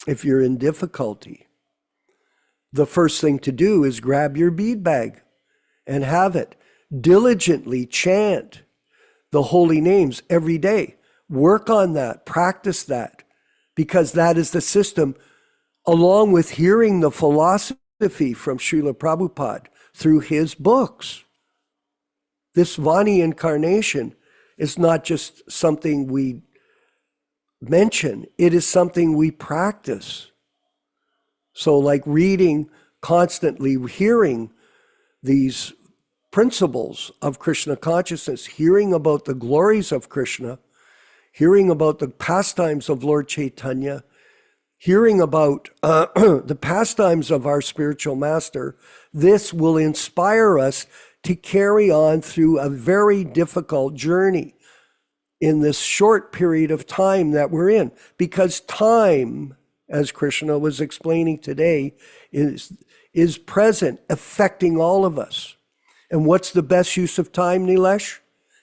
S2: if you're in difficulty. The first thing to do is grab your bead bag and have it. Diligently chant the holy names every day. Work on that, practice that, because that is the system, along with hearing the philosophy from Srila Prabhupada through his books. This Vani incarnation is not just something we mention, it is something we practice. So like reading, constantly hearing these principles of Krishna consciousness, hearing about the glories of Krishna, hearing about the pastimes of Lord Chaitanya, hearing about the pastimes of our spiritual master, this will inspire us to carry on through a very difficult journey in this short period of time that we're in. Because time, as Krishna was explaining today, is present, affecting all of us. And what's the best use of time, Nilesh?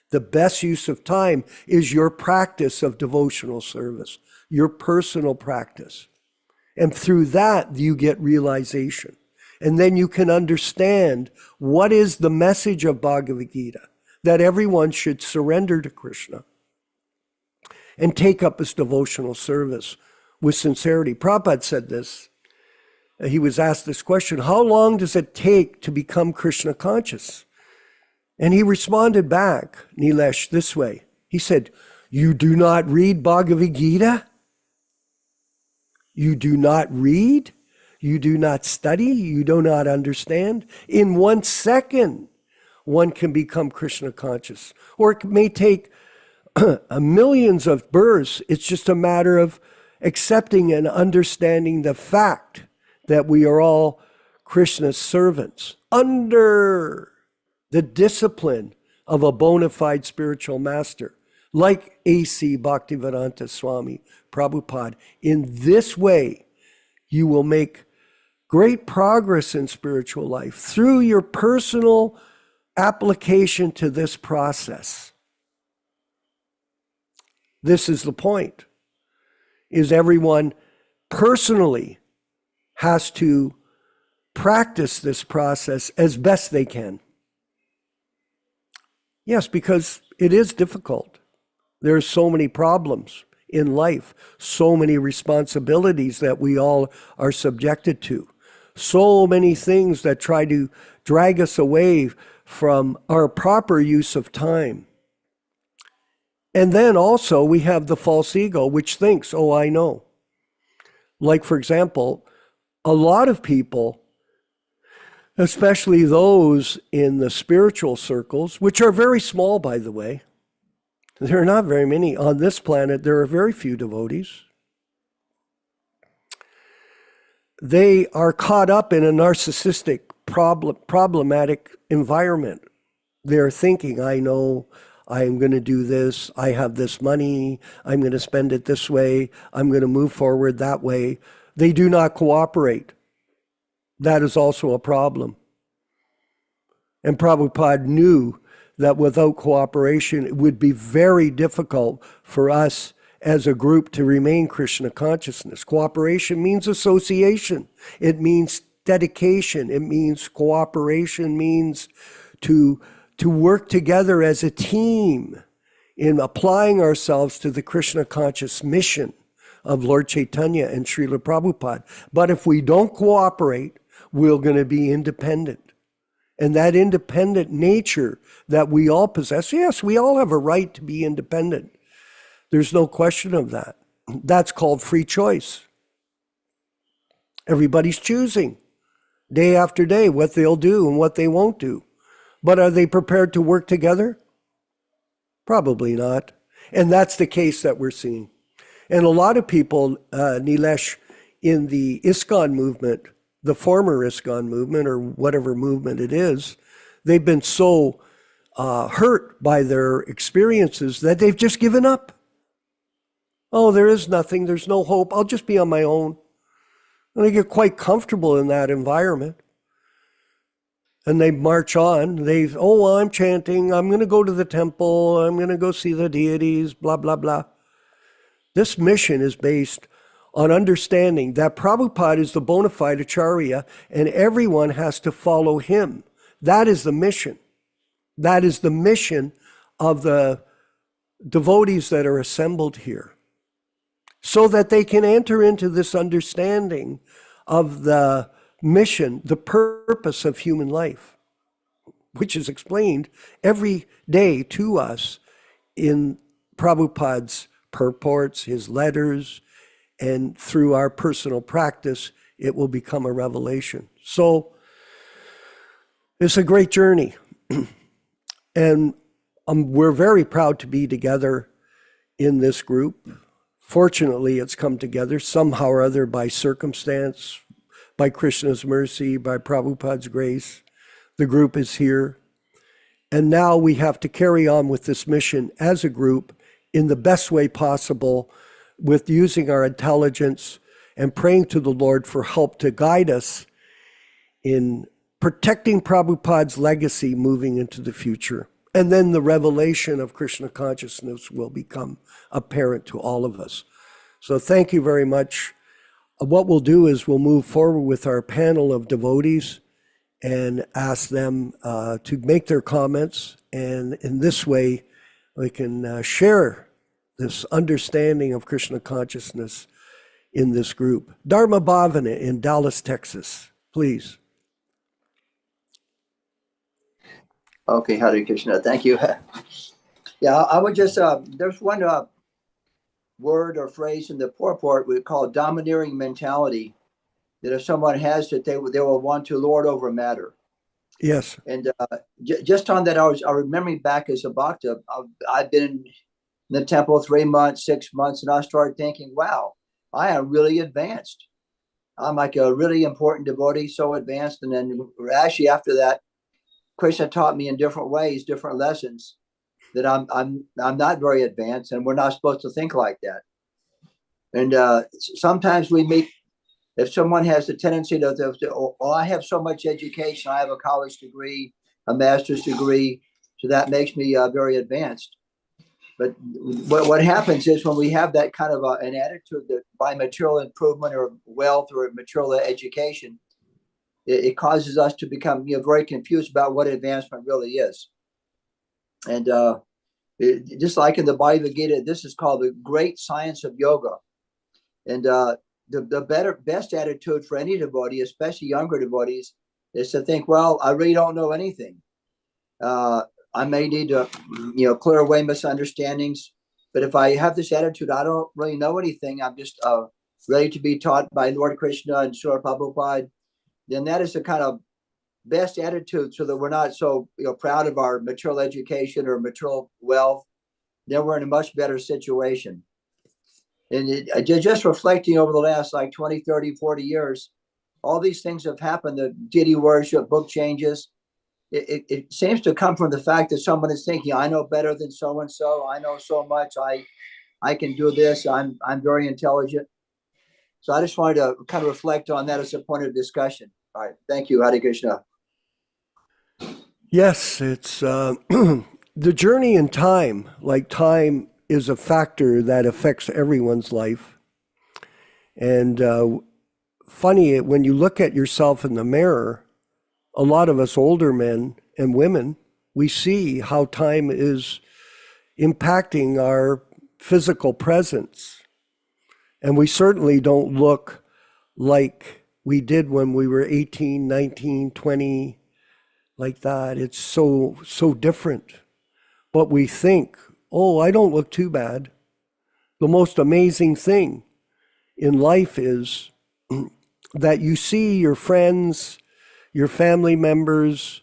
S2: The best use of time is your practice of devotional service, your personal practice. And through that, you get realization. And then you can understand what is the message of Bhagavad-gītā, that everyone should surrender to Krishna and take up his devotional service with sincerity. Prabhupada said this. He was asked this question, how long does it take to become Krishna conscious? And he responded back, Nilesh, this way. He said, you do not read Bhagavad-gītā? You do not read? You do not study? You do not understand? In 1 second, one can become Krishna conscious. Or it may take millions of births. It's just a matter of accepting and understanding the fact that we are all Krishna's servants under the discipline of a bona fide spiritual master, like A.C. Bhaktivedanta Swami Prabhupāda. In this way, you will make great progress in spiritual life through your personal application to this process. This is the point, is everyone personally has to practice this process as best they can. Yes, because it is difficult. There are so many problems in life, so many responsibilities that we all are subjected to, so many things that try to drag us away from our proper use of time. And then also we have the false ego, which thinks, oh, I know. Like, for example, a lot of people, especially those in the spiritual circles, which are very small, by the way. There are not very many. On this planet, there are very few devotees. They are caught up in a narcissistic, problematic environment. They're thinking, I know, I'm going to do this, I have this money, I'm going to spend it this way, I'm going to move forward that way. They do not cooperate. That is also a problem. And Prabhupada knew that without cooperation, it would be very difficult for us as a group to remain Krishna consciousness. Cooperation means association. It means dedication. It means cooperation means to work together as a team in applying ourselves to the Krishna conscious mission of Lord Chaitanya and Srila Prabhupada. But if we don't cooperate, we're going to be independent. And that independent nature that we all possess, yes, we all have a right to be independent. There's no question of that. That's called free choice. Everybody's choosing day after day what they'll do and what they won't do. But are they prepared to work together? Probably not. And that's the case that we're seeing. And a lot of people, Nilesh, in the ISKCON movement, the former ISKCON movement or whatever movement it is, they've been so hurt by their experiences that they've just given up. Oh, there is nothing. There's no hope. I'll just be on my own. And they get quite comfortable in that environment. And they march on. I'm chanting. I'm going to go to the temple. I'm going to go see the deities, blah, blah, blah. This mission is based on understanding that Prabhupada is the bona fide Acharya and everyone has to follow him. That is the mission. That is the mission of the devotees that are assembled here, so that they can enter into this understanding of the mission, the purpose of human life, which is explained every day to us in Prabhupada's purports, his letters, and through our personal practice, it will become a revelation. So it's a great journey. And we're very proud to be together in this group. Fortunately, it's come together somehow or other by circumstance, by Krishna's mercy, by Prabhupada's grace. The group is here. And now we have to carry on with this mission as a group in the best way possible, with using our intelligence and praying to the Lord for help to guide us in protecting Prabhupada's legacy moving into the future. And then the revelation of Krishna consciousness will become apparent to all of us. So thank you very much. What we'll do is we'll move forward with our panel of devotees and ask them to make their comments. And in this way, we can share this understanding of Krishna consciousness in this group. Dharma Bhavana in Dallas, Texas, please.
S7: Okay, Hare Krishna. Thank you. Yeah, I would just, there's one word or phrase in the purport we call domineering mentality, that if someone has it, they will want to lord over matter.
S2: Yes.
S7: And just on that, I remember back as a bhakta, I've been in the temple 3 months, 6 months, and I started thinking, wow, I am really advanced. I'm like a really important devotee, so advanced. And then actually after that, Krishna taught me in different ways, different lessons, that I'm not very advanced, and we're not supposed to think like that. And sometimes we meet, if someone has the tendency to, oh, I have so much education, I have a college degree, a master's degree, so that makes me very advanced. But what happens is when we have that kind of an attitude that by material improvement or wealth or material education, it causes us to become very confused about what advancement really is. And just like in the Bhagavad-gītā, this is called the great science of yoga. And the best attitude for any devotee, especially younger devotees, is to think, well, I really don't know anything. I may need to, clear away misunderstandings. But if I have this attitude, I don't really know anything, I'm just ready to be taught by Lord Krishna and Srila Prabhupada, then that is the kind of best attitude, so that we're not so proud of our material education or material wealth. Then we're in a much better situation. And just reflecting over the last 20, 30, 40 years, all these things have happened, the deity worship, book changes. It seems to come from the fact that someone is thinking, I know better than so-and-so, I know so much, I can do this, I'm very intelligent. So I just wanted to kind of reflect on that as a point of discussion. All right, thank you, Hare Krishna.
S2: Yes, it's the journey in time. Like, time is a factor that affects everyone's life. And funny, when you look at yourself in the mirror, a lot of us older men and women, we see how time is impacting our physical presence. And we certainly don't look like we did when we were 18, 19, 20, like that. It's so different. But we think, oh, I don't look too bad. The most amazing thing in life is that you see your friends, your family members,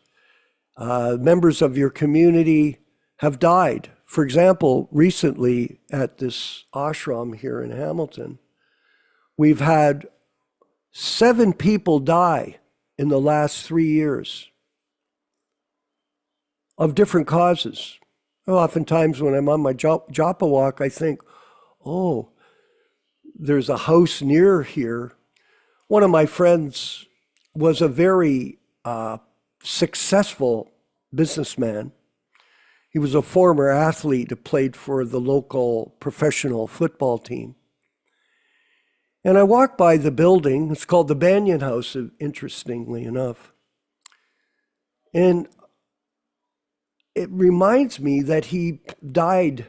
S2: members of your community have died. For example, recently at this ashram here in Hamilton, we've had 7 people die in the last 3 years of different causes. Well, oftentimes when I'm on my japa walk, I think, oh, there's a house near here. one of my friends was a very successful businessman. He was a former athlete who played for the local professional football team. And I walked by the building. It's called the Banyan House, interestingly enough. And it reminds me that he died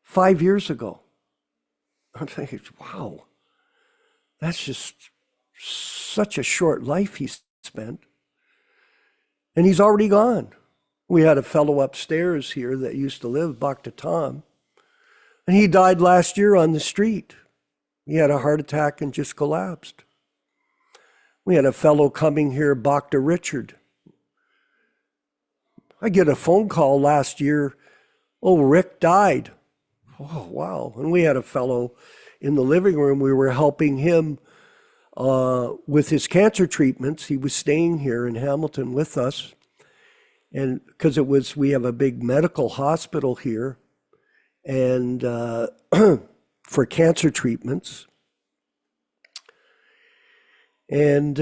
S2: 5 years ago. I'm thinking, wow, that's just such a short life he spent. And he's already gone. We had a fellow upstairs here that used to live, Bhakta Tom, and he died last year on the street. He had a heart attack and just collapsed. We had a fellow coming here, Bhakta Richard. I get a phone call last year, oh, Rick died. Oh, wow. And we had a fellow in the living room, we were helping him with his cancer treatments. He was staying here in Hamilton with us. And because we have a big medical hospital here and for cancer treatments. And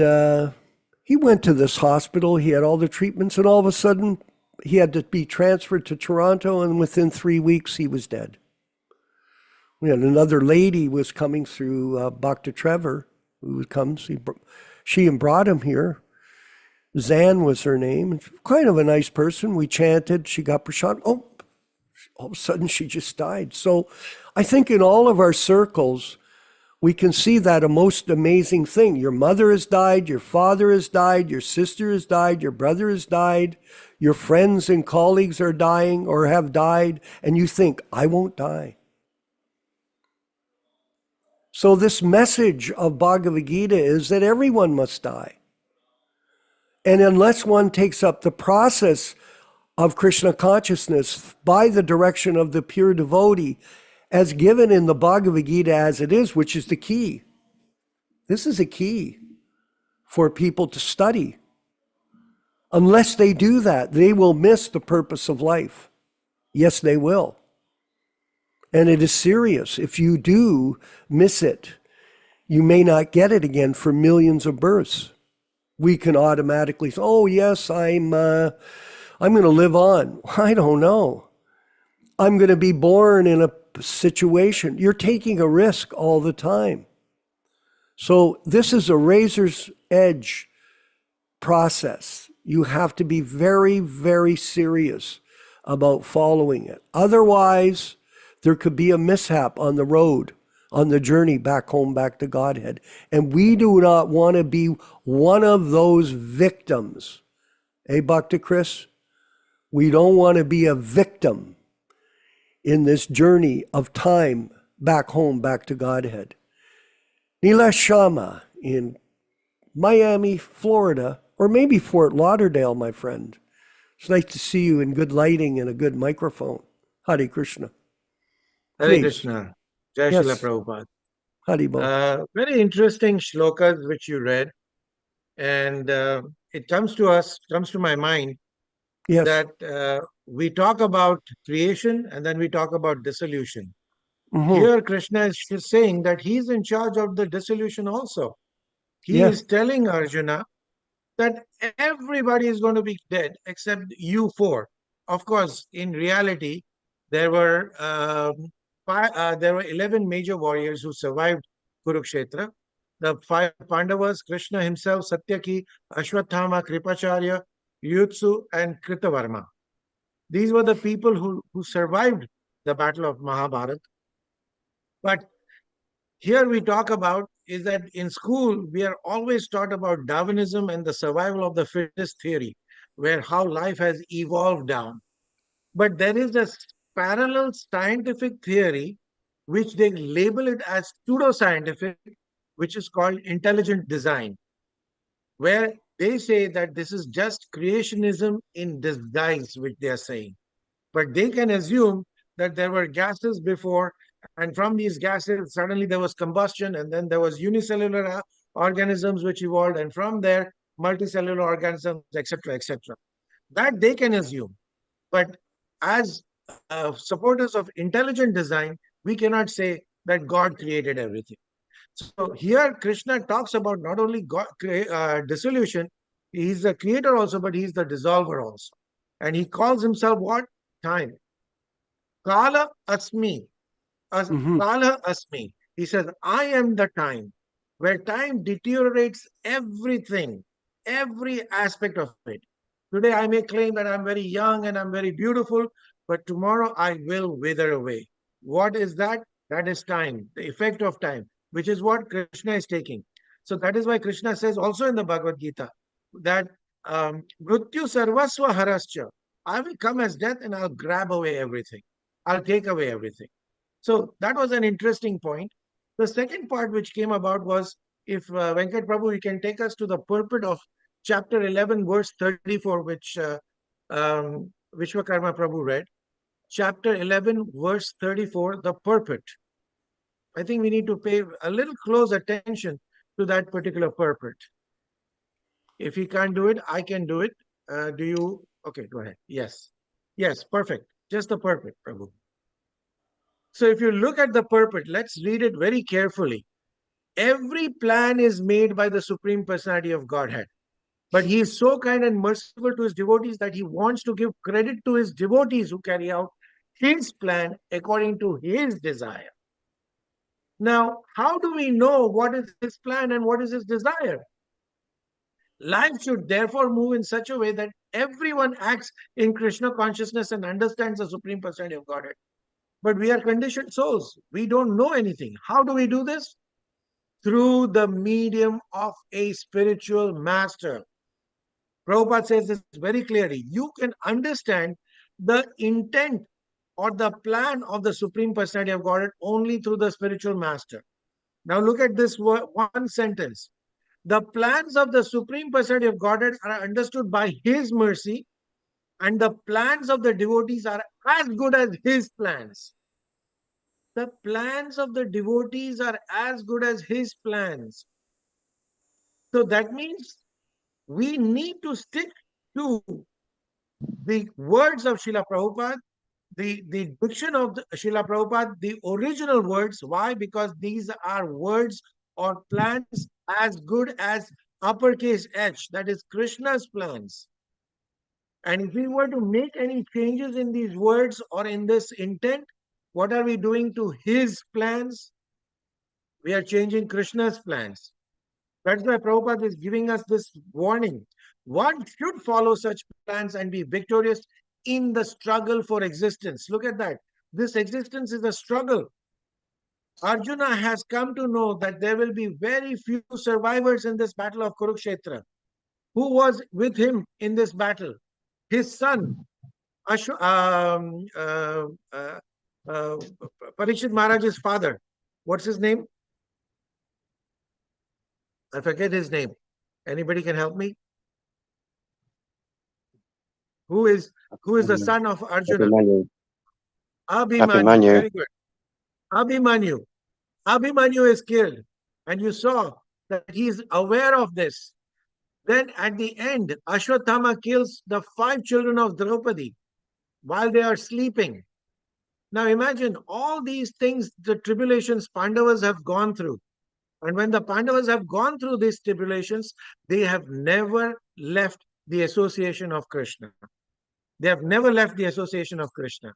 S2: he went to this hospital, he had all the treatments, and all of a sudden he had to be transferred to Toronto, and within 3 weeks he was dead. We had another lady was coming through, Bhakta Trevor, who comes, she brought him here. Zan was her name, kind of a nice person. We chanted, she got prashad. Oh, all of a sudden she just died. So I think in all of our circles, we can see that a most amazing thing. Your mother has died, your father has died, your sister has died, your brother has died, your friends and colleagues are dying or have died, and you think, I won't die. So this message of Bhagavad-gītā is that everyone must die. And unless one takes up the process of Krishna consciousness by the direction of the pure devotee, as given in the Bhagavad-gītā as it is, which is the key. This is a key for people to study. Unless they do that, they will miss the purpose of life. Yes, they will. And it is serious. If you do miss it, you may not get it again for millions of births. We can automatically say, oh yes, I'm going to live on. I don't know. I'm going to be born in a situation. You're taking a risk all the time. So this is a razor's edge process. You have to be very, very serious about following it. Otherwise, there could be a mishap on the road, on the journey back home, back to Godhead. And we do not want to be one of those victims. Hey, Bhakta Chris? We don't want to be a victim in this journey of time back home, back to Godhead. Nila Shama in Miami, Florida, or maybe Fort Lauderdale, my friend. It's nice to see you in good lighting and a good microphone. Hare Krishna.
S6: Hare
S2: Please.
S6: Krishna. Jai
S2: Yes.
S6: Srila Prabhupada.
S2: Haribo.
S6: Very interesting shlokas which you read. And it comes to my mind
S2: Yes.
S6: that we talk about creation and then we talk about dissolution.
S2: Mhm.
S6: Here Krishna is saying that he's in charge of the dissolution also. He
S2: Yeah.
S6: is telling Arjuna that everybody is going to be dead except you four. Of course, in reality, there were 11 major warriors who survived Kurukshetra. The 5 Pandavas, Krishna himself, Satyaki, Ashwatthama, Kripacharya, Yutsu, and Kritavarma. These were the people who survived the battle of Mahabharata. But here we talk about is that in school, we are always taught about Darwinism and the survival of the fittest theory, where how life has evolved down. But there is a parallel scientific theory, which they label it as pseudoscientific, which is called intelligent design, where they say that this is just creationism in disguise, which they are saying. But they can assume that there were gases before, and from these gases, suddenly there was combustion, and then there was unicellular organisms which evolved, and from there, multicellular organisms, etc., etc. That they can assume. But as supporters of intelligent design, we cannot say that God created everything. So here Krishna talks about not only God, dissolution, he's the creator also, but he's the dissolver also. And he calls himself what? Time. Kala Asmi. Kala Asmi. He says, I am the time, where time deteriorates everything, every aspect of it. Today I may claim that I'm very young and I'm very beautiful, but tomorrow I will wither away. What is that? That is time, the effect of time, which is what Krishna is taking. So that is why Krishna says also in the Bhagavad-gītā that Mrityu sarvasva harascha. I will come as death and I'll grab away everything. I'll take away everything. So that was an interesting point. The second part which came about was, if Venkat Prabhu, you can take us to the purport of chapter 11, verse 34, which Vishwakarma Prabhu read. Chapter 11, verse 34, the purport. I think we need to pay a little close attention to that particular purport. If he can't do it, I can do it. Do you? Okay, go ahead. Yes. Yes, perfect. Just the purport, Prabhu. So if you look at the purport, let's read it very carefully. Every plan is made by the Supreme Personality of Godhead. But he is so kind and merciful to his devotees that he wants to give credit to his devotees who carry out his plan according to his desire. Now, how do we know what is his plan and what is his desire? Life should therefore move in such a way that everyone acts in Krishna consciousness and understands the Supreme Personality of Godhead. But we are conditioned souls. We don't know anything. How do we do this? Through the medium of a spiritual master. Prabhupada says this very clearly. You can understand the intent or the plan of the Supreme Personality of Godhead only through the spiritual master. Now look at this one sentence. The plans of the Supreme Personality of Godhead are understood by his mercy, and the plans of the devotees are as good as his plans. The plans of the devotees are as good as his plans. So that means we need to stick to the words of Srila Prabhupada, the diction of Srila Prabhupada, the original words. Why? Because these are words or plans as good as uppercase H, that is Krishna's plans. And if we were to make any changes in these words or in this intent, what are we doing to his plans? We are changing Krishna's plans. That's why Prabhupada is giving us this warning. One should follow such plans and be victorious in the struggle for existence. Look at that. This existence is a struggle. Arjuna has come to know that there will be very few survivors in this battle of Kurukshetra. Who was with him in this battle? His son, Parikshit Maharaj's father. What's his name? I forget his name. Anybody can help me? Who is the son of Arjuna? Abhimanyu. Very good. Abhimanyu. Abhimanyu is killed. And you saw that he is aware of this. Then at the end, Ashwatthama kills the 5 children of Draupadi while they are sleeping. Now imagine all these things, the tribulations Pandavas have gone through. And when the Pandavas have gone through these tribulations, they have never left the association of Krishna. They have never left the association of Krishna.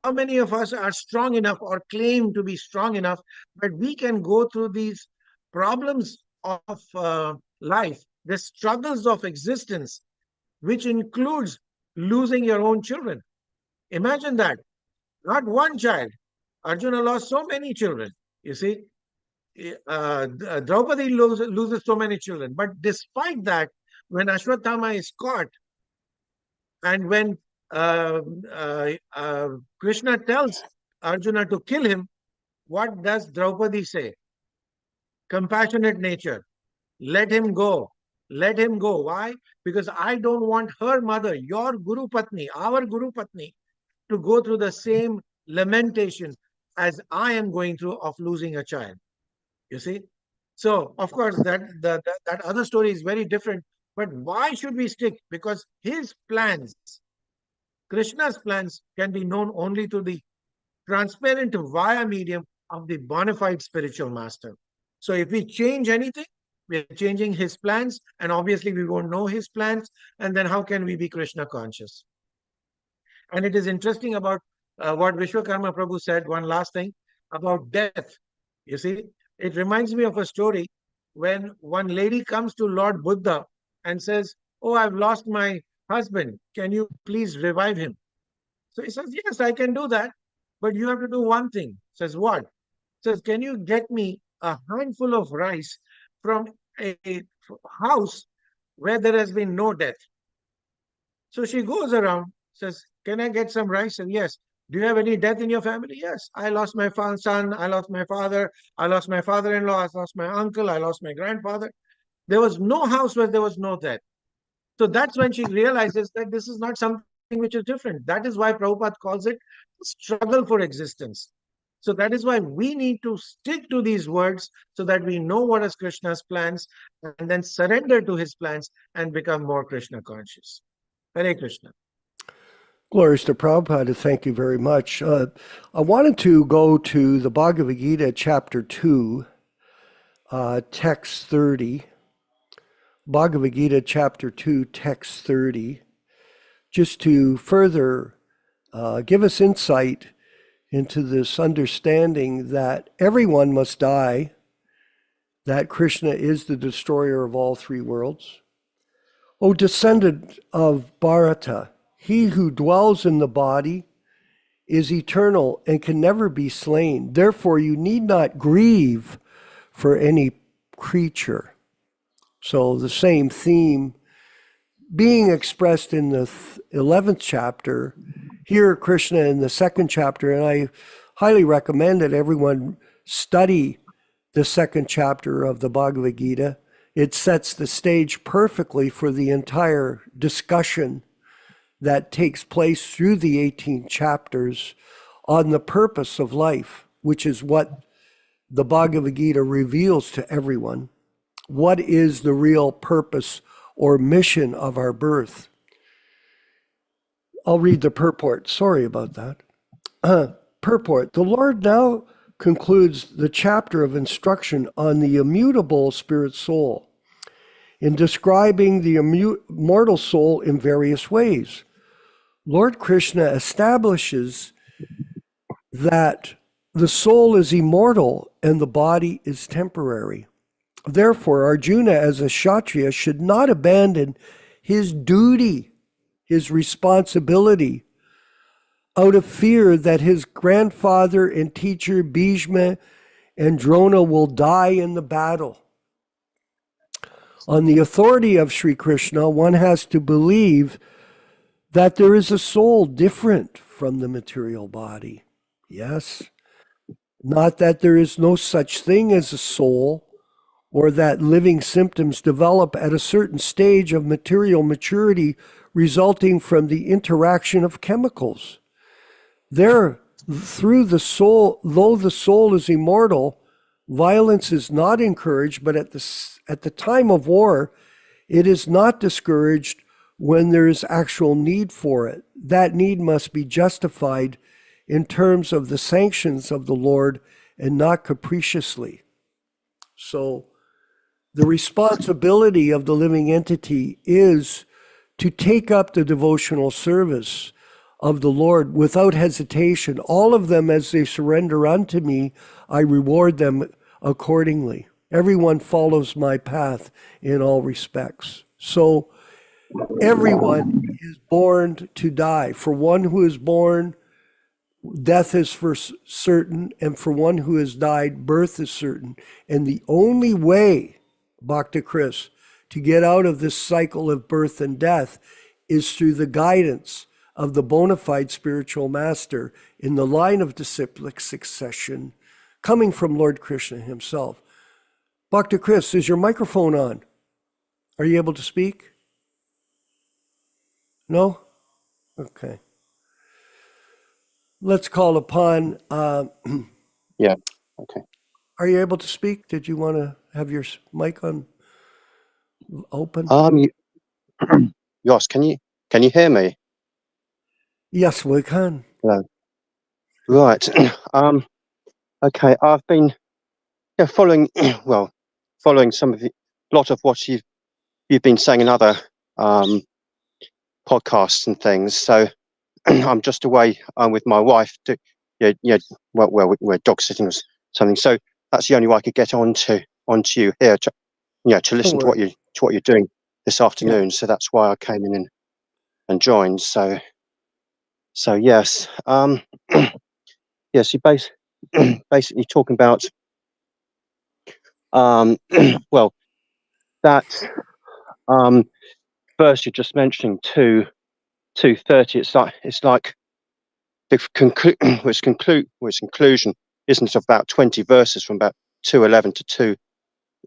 S6: How many of us are strong enough or claim to be strong enough that we can go through these problems of life, the struggles of existence, which includes losing your own children? Imagine that. Not one child. Arjuna lost so many children, you see. Draupadi loses so many children. But despite that, when Ashwatthama is caught, and when Krishna tells Arjuna to kill him, what does Draupadi say? Compassionate nature. Let him go. Let him go. Why? Because I don't want her mother, your Guru Patni, our Guru Patni, to go through the same lamentation as I am going through of losing a child. You see? So, of course, that other story is very different. But why should we stick? Because his plans, Krishna's plans, can be known only to the transparent via medium of the bona fide spiritual master. So if we change anything, we're changing his plans, and obviously we won't know his plans, and then how can we be Krishna conscious? And it is interesting about what Vishwakarma Prabhu said, one last thing, about death. You see, it reminds me of a story when one lady comes to Lord Buddha and says, "Oh, I've lost my husband. Can you please revive him?" So he says, "Yes, I can do that. But you have to do one thing." Says, "What?" Says, "Can you get me a handful of rice from a house where there has been no death?" So she goes around, says, "Can I get some rice?" And yes. "Do you have any death in your family?" "Yes, I lost my son, I lost my father, I lost my father-in-law, I lost my uncle, I lost my grandfather." There was no house where there was no death. So that's when she realizes that this is not something which is different. That is why Prabhupada calls it struggle for existence. So that is why we need to stick to these words so that we know what is Krishna's plans and then surrender to his plans and become more Krishna conscious. Hare Krishna.
S2: Glories to Prabhupada. Thank you very much. I wanted to go to the Bhagavad-gītā chapter 2, text 30. Bhagavad-gītā chapter 2, text 30, just to further give us insight into this understanding that everyone must die, that Krishna is the destroyer of all three worlds. O descendant of Bharata, he who dwells in the body is eternal and can never be slain. Therefore, you need not grieve for any creature. So the same theme being expressed in the 11th chapter, here Krishna in the 2nd chapter, and I highly recommend that everyone study the 2nd chapter of the Bhagavad-gītā. It sets the stage perfectly for the entire discussion that takes place through the 18 chapters on the purpose of life, which is what the Bhagavad-gītā reveals to everyone. What is the real purpose or mission of our birth? I'll read the purport. Sorry about that. Purport. The Lord now concludes the chapter of instruction on the immutable spirit soul in describing the immortal soul in various ways. Lord Krishna establishes that the soul is immortal and the body is temporary. Therefore, Arjuna, as a Kshatriya, should not abandon his duty, his responsibility, out of fear that his grandfather and teacher Bhishma and Drona will die in the battle. On the authority of Sri Krishna, one has to believe that there is a soul different from the material body. Yes, not that there is no such thing as a soul, or that living symptoms develop at a certain stage of material maturity resulting from the interaction of chemicals. There, through the soul, though the soul is immortal, violence is not encouraged, but at the time of war, it is not discouraged when there is actual need for it. That need must be justified in terms of the sanctions of the Lord and not capriciously. So the responsibility of the living entity is to take up the devotional service of the Lord without hesitation. All of them, as they surrender unto me, I reward them accordingly. Everyone follows my path in all respects. So everyone is born to die. For one who is born, death is for certain, and for one who has died, birth is certain. And the only way, Bhakti Chris, to get out of this cycle of birth and death is through the guidance of the bona fide spiritual master in the line of disciplic succession coming from Lord Krishna himself. Bhakti Chris, is your microphone on? Are you able to speak? No? Okay. Let's call upon...
S8: Yeah, okay.
S2: Are you able to speak? Did you want to have your mic on open?
S8: Yes, can you hear me?
S2: Yes, we can.
S8: Hello. Right. Okay, I've been yeah, following well, following some of the lot of what you've been saying in other podcasts and things. So I'm just away with my wife to well, we're dog sitting or something. So that's the only way I could get onto you here to to listen to what you're doing this afternoon. So that's why I came in and joined. So yes, yes, you basically talking about well, that verse you're just mentioning 2:30. It's like the its conclusion, isn't it, of about 20 verses from about 2:11 to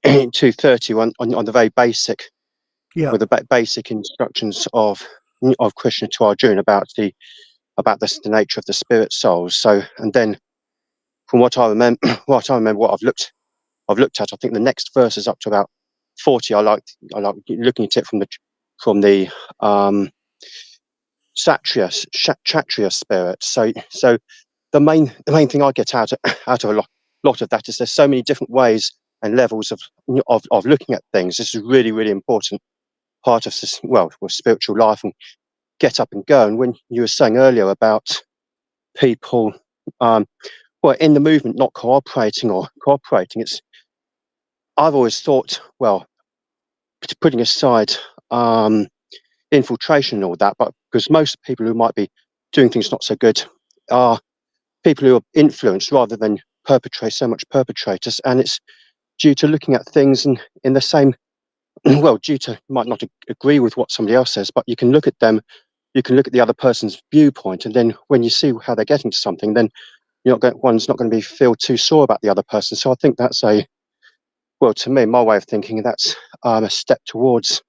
S8: 2:30 on the very basic, with the basic instructions of Krishna to Arjuna about the nature of the spirit souls. So, and then from what I remember, what I've looked at, I think the next verse is up to about 40. I like looking at it from the Kshatriya spirit. So the main thing I get out of a lot of that is there's so many different ways and levels of looking at things. This is really, really important part of this, with spiritual life and get up and go. And when you were saying earlier about people in the movement not cooperating, I've always thought, putting aside infiltration and all that, but because most people who might be doing things not so good are people who are influenced rather than perpetrators, and it's due to looking at things in the same due to, you might not agree with what somebody else says, but you can look at them, you can look at the other person's viewpoint, and then when you see how they're getting to something, then one's not going to feel too sore about the other person. So I think that's to me, my way of thinking, that's a step towards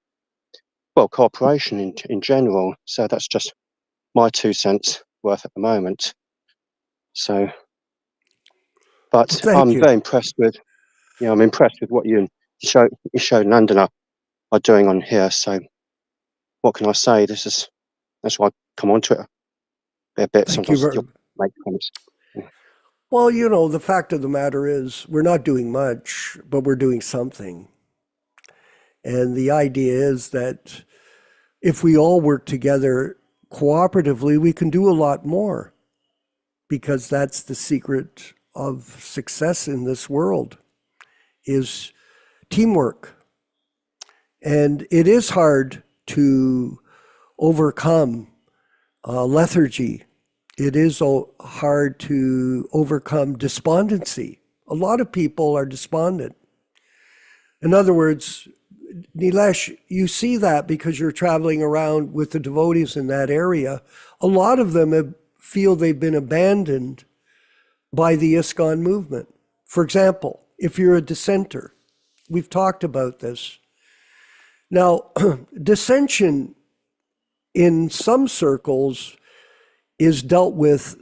S8: cooperation in general. So that's just my 2 cents worth at the moment. So, but I'm very impressed with, I'm impressed with what you and Yaśodā-nandana are doing on here. So what can I say? That's why I come onto it a bit. Sometimes you'll make comments.
S2: Well, the fact of the matter is we're not doing much, but we're doing something. And the idea is that if we all work together cooperatively, we can do a lot more, because that's the secret of success in this world, is teamwork. And it is hard to overcome lethargy. It is hard to overcome despondency. A lot of people are despondent. In other words, Nilesh, you see that because you're traveling around with the devotees in that area. A lot of them feel they've been abandoned by the ISKCON movement. For example, if you're a dissenter, we've talked about this. Now, dissension in some circles is dealt with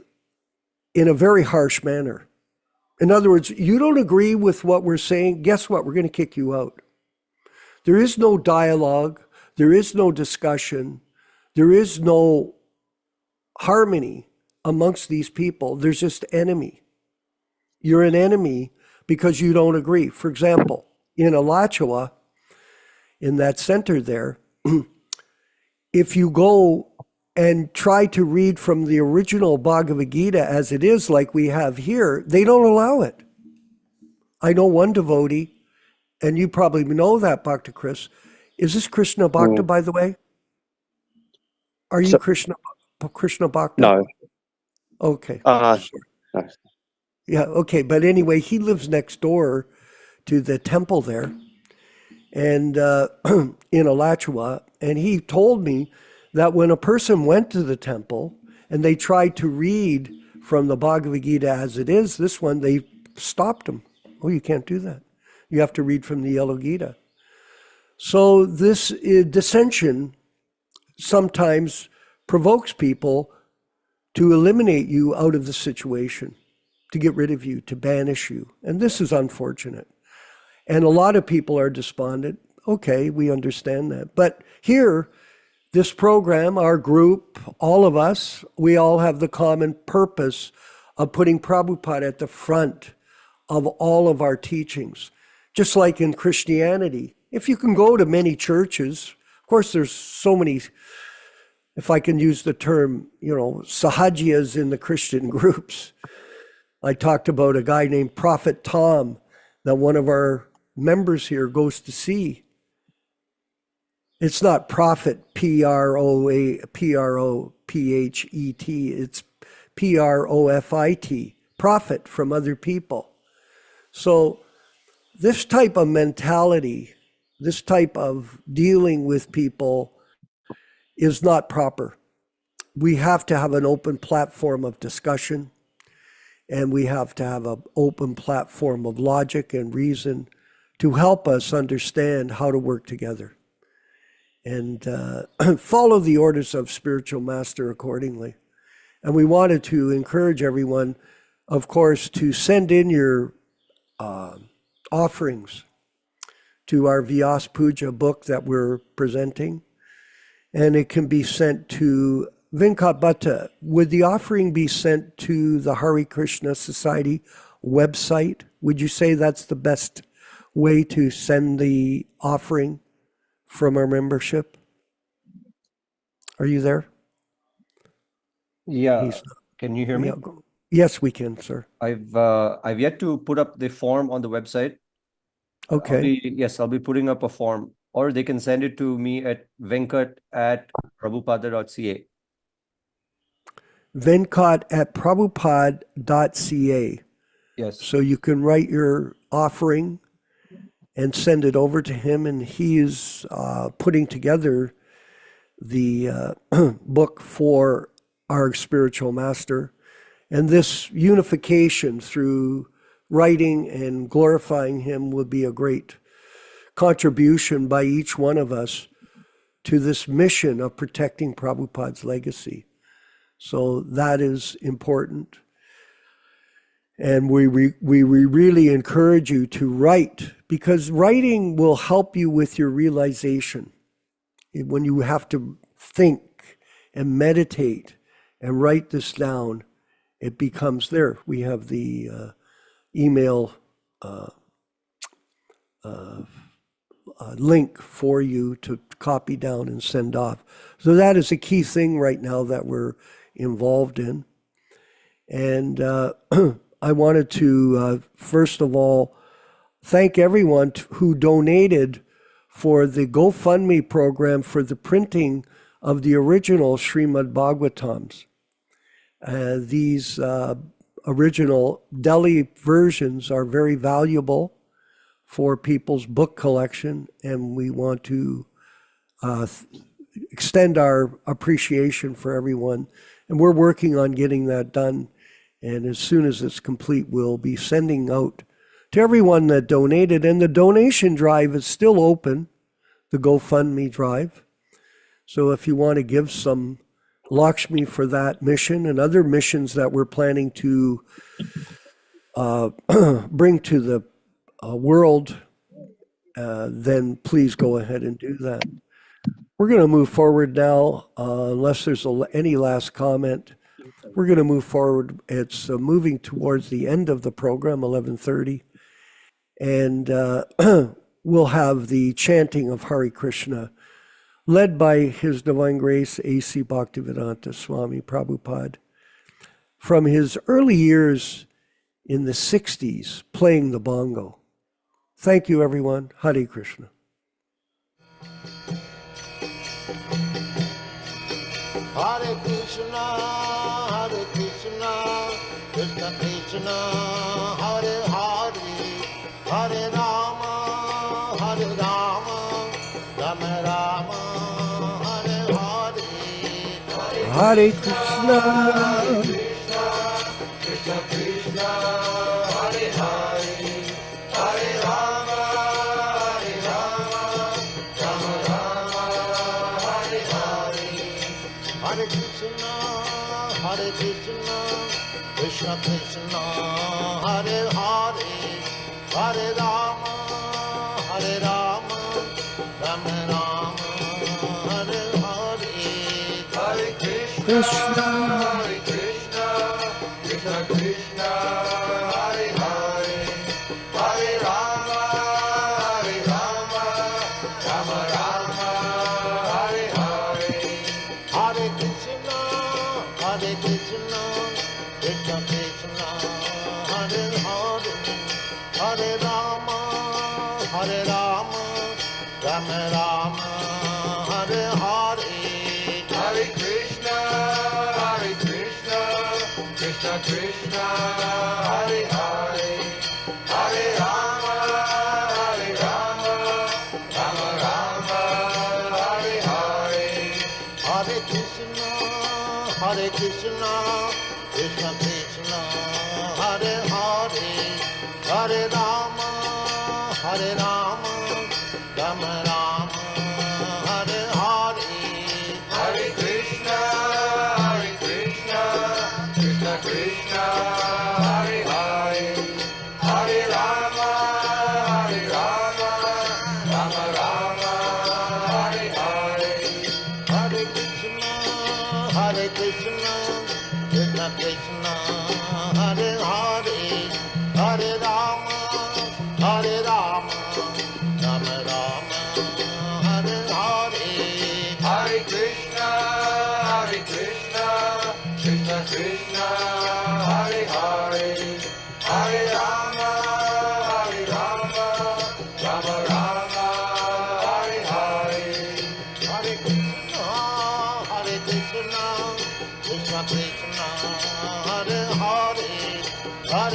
S2: in a very harsh manner. In other words, you don't agree with what we're saying, guess what? We're going to kick you out. There is no dialogue. There is no discussion. There is no harmony amongst these people. There's just enemy. You're an enemy because you don't agree. For example, in Alachua, in that center there, if you go and try to read from the original Bhagavad-gītā as it is, like we have here, they don't allow it. I know one devotee, and you probably know that, Bhakta Chris. Is this Krishna Bhakta, by the way? Are you Krishna Bhakta?
S8: No.
S2: Okay.
S8: No.
S2: Yeah, okay. But anyway, he lives next door to the temple there, and in Alachua, and he told me that when a person went to the temple and they tried to read from the Bhagavad-gītā as it is, this one, they stopped them. Oh, you can't do that. You have to read from the Yellow Gita. So this dissension sometimes provokes people to eliminate you out of the situation, to get rid of you, to banish you. And this is unfortunate. And a lot of people are despondent. Okay, we understand that. But here, this program, our group, all of us, we all have the common purpose of putting Prabhupada at the front of all of our teachings. Just like in Christianity, if you can go to many churches, of course there's so many, if I can use the term, sahajias in the Christian groups. I talked about a guy named Prophet Tom that one of our members here goes to see. It's not prophet, P-R-O-P-H-E-T, it's P-R-O-F-I-T, profit from other people. So this type of mentality, this type of dealing with people is not proper. We have to have an open platform of discussion, and we have to have an open platform of logic and reason to help us understand how to work together and follow the orders of spiritual master accordingly. And we wanted to encourage everyone, of course, to send in your offerings to our Vyas Puja book that we're presenting. And it can be sent to Venkat Bhatta. Would the offering be sent to the Hare Krishna Society website? Would you say that's the best way to send the offering from our membership? Are you there?
S4: Yeah. Can you hear me?
S2: Yes, we can, sir.
S4: I've yet to put up the form on the website.
S2: Okay.
S4: I'll be putting up a form, or they can send it to me at venkat@prabhupada.ca.
S2: Venkat@prabhupada.ca.
S4: Yes.
S2: So you can write your offering and send it over to him, and he is putting together the book for our spiritual master. And this unification through writing and glorifying him would be a great contribution by each one of us to this mission of protecting Prabhupada's legacy. So that is important. And we really encourage you to write, because writing will help you with your realization. When you have to think and meditate and write this down, it becomes there. We have the email link for you to copy down and send off. So that is a key thing right now that we're involved in. And I wanted to, first of all, thank everyone who donated for the GoFundMe program for the printing of the original Srimad Bhagavatams. These original Delhi versions are very valuable for people's book collection, and we want to extend our appreciation for everyone. And we're working on getting that done. And as soon as it's complete, we'll be sending out to everyone that donated. And the donation drive is still open, the GoFundMe drive. So if you want to give some Lakshmi for that mission and other missions that we're planning to bring to the world, then please go ahead and do that. We're going to move forward now, unless there's any last comment. We're going to move forward. It's moving towards the end of the program, 11:30. And we'll have the chanting of Hare Krishna, led by His Divine Grace A.C. Bhaktivedanta Swami Prabhupāda, from his early years in the 60s, playing the bongo. Thank you, everyone. Hare Krishna.
S1: Hare Krishna, Krishna Krishna, Hare Hare, Hare Rama, Rama Rama, Hare Hare.
S2: Hare Krishna,
S1: Krishna Krishna, Hare Hare, Hare Rama, Rama Rama, Hare Hare. Hare Krishna, Krishna Krishna, Hare Hare, Hare Rama, Rama Rama, Hare Hare. Hare Krishna, Krishna Krishna, Hare Hare. Hare Krishna, Krishna Krishna, Hare Hare, Hare Rama, Hare Rama, Rama Rama, Hare Hare, Hare Krishna, Krishna Krishna, Hare Hare, Hare Rama, Rama Rama, Hare Hare, Hare Krishna, Krishna Krishna, Hare Hare, Hare Rama, Rama Rama, Hare Hare, Hare Krishna, Krishna Krishna, Hare Hare, Hare Rama, Rama Rama, Hare Hare, Hare Krishna, Krishna Krishna, Hare Hare, Hare Rama, Rama Rama, Hare Hare, Hare Krishna, Krishna Krishna, Hare Hare, Hare Rama, Rama Rama, Hare Hare, Hare Krishna, Krishna Krishna, Hare Hare, Hare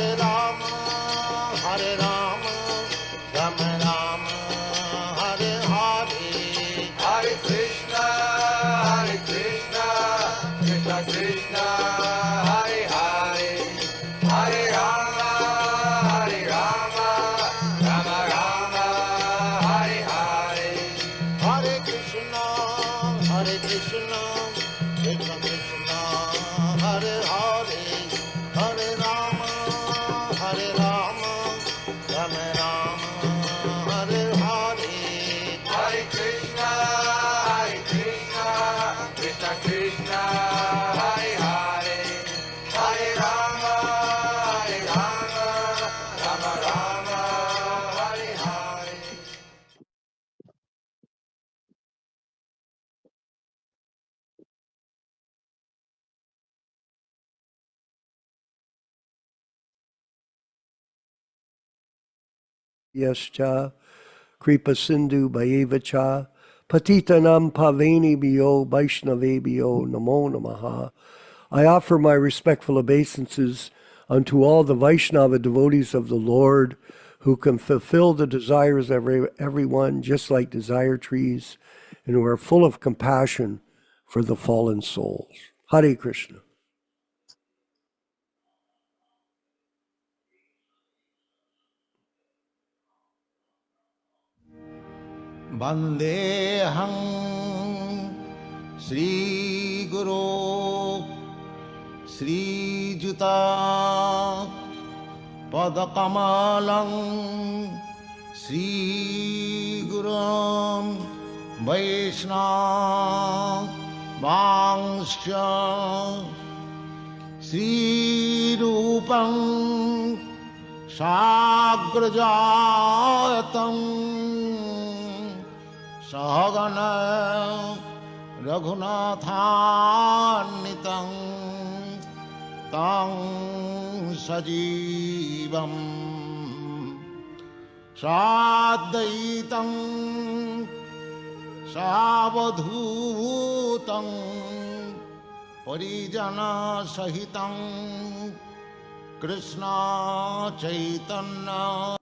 S1: Rama, Rama Rama, Hare Hare, Hare Krishna, Krishna Krishna, Hare Hare, Hare Rama, Rama Rama, Hare Hare, Hare Krishna, Krishna Krishna, Hare Hare, Hare Rama, Rama Rama, Hare Hare, Hare Krishna, Krishna Krishna, Hare Hare, Hare Rama, Rama Rama, Hare Hare.
S2: Yascha, Kripa Sindhu Bhayevacha, Patitanam Paveni Bhyo Vaishnavebhyo Namo Namaha. I offer my respectful obeisances unto all the Vaishnava devotees of the Lord who can fulfill the desires of everyone just like desire trees and who are full of compassion for the fallen souls. Hare Krishna.
S1: Vandeham Sri Guru Sri Juta Padakamalam Sri Gurum Vaishnava Vangscha Sri Rupam Sagrajatam Sahagana Raghunathannitam Tang Sajivam Sadaitam Savadhutam Parijana Sahitam Krishna Chaitanya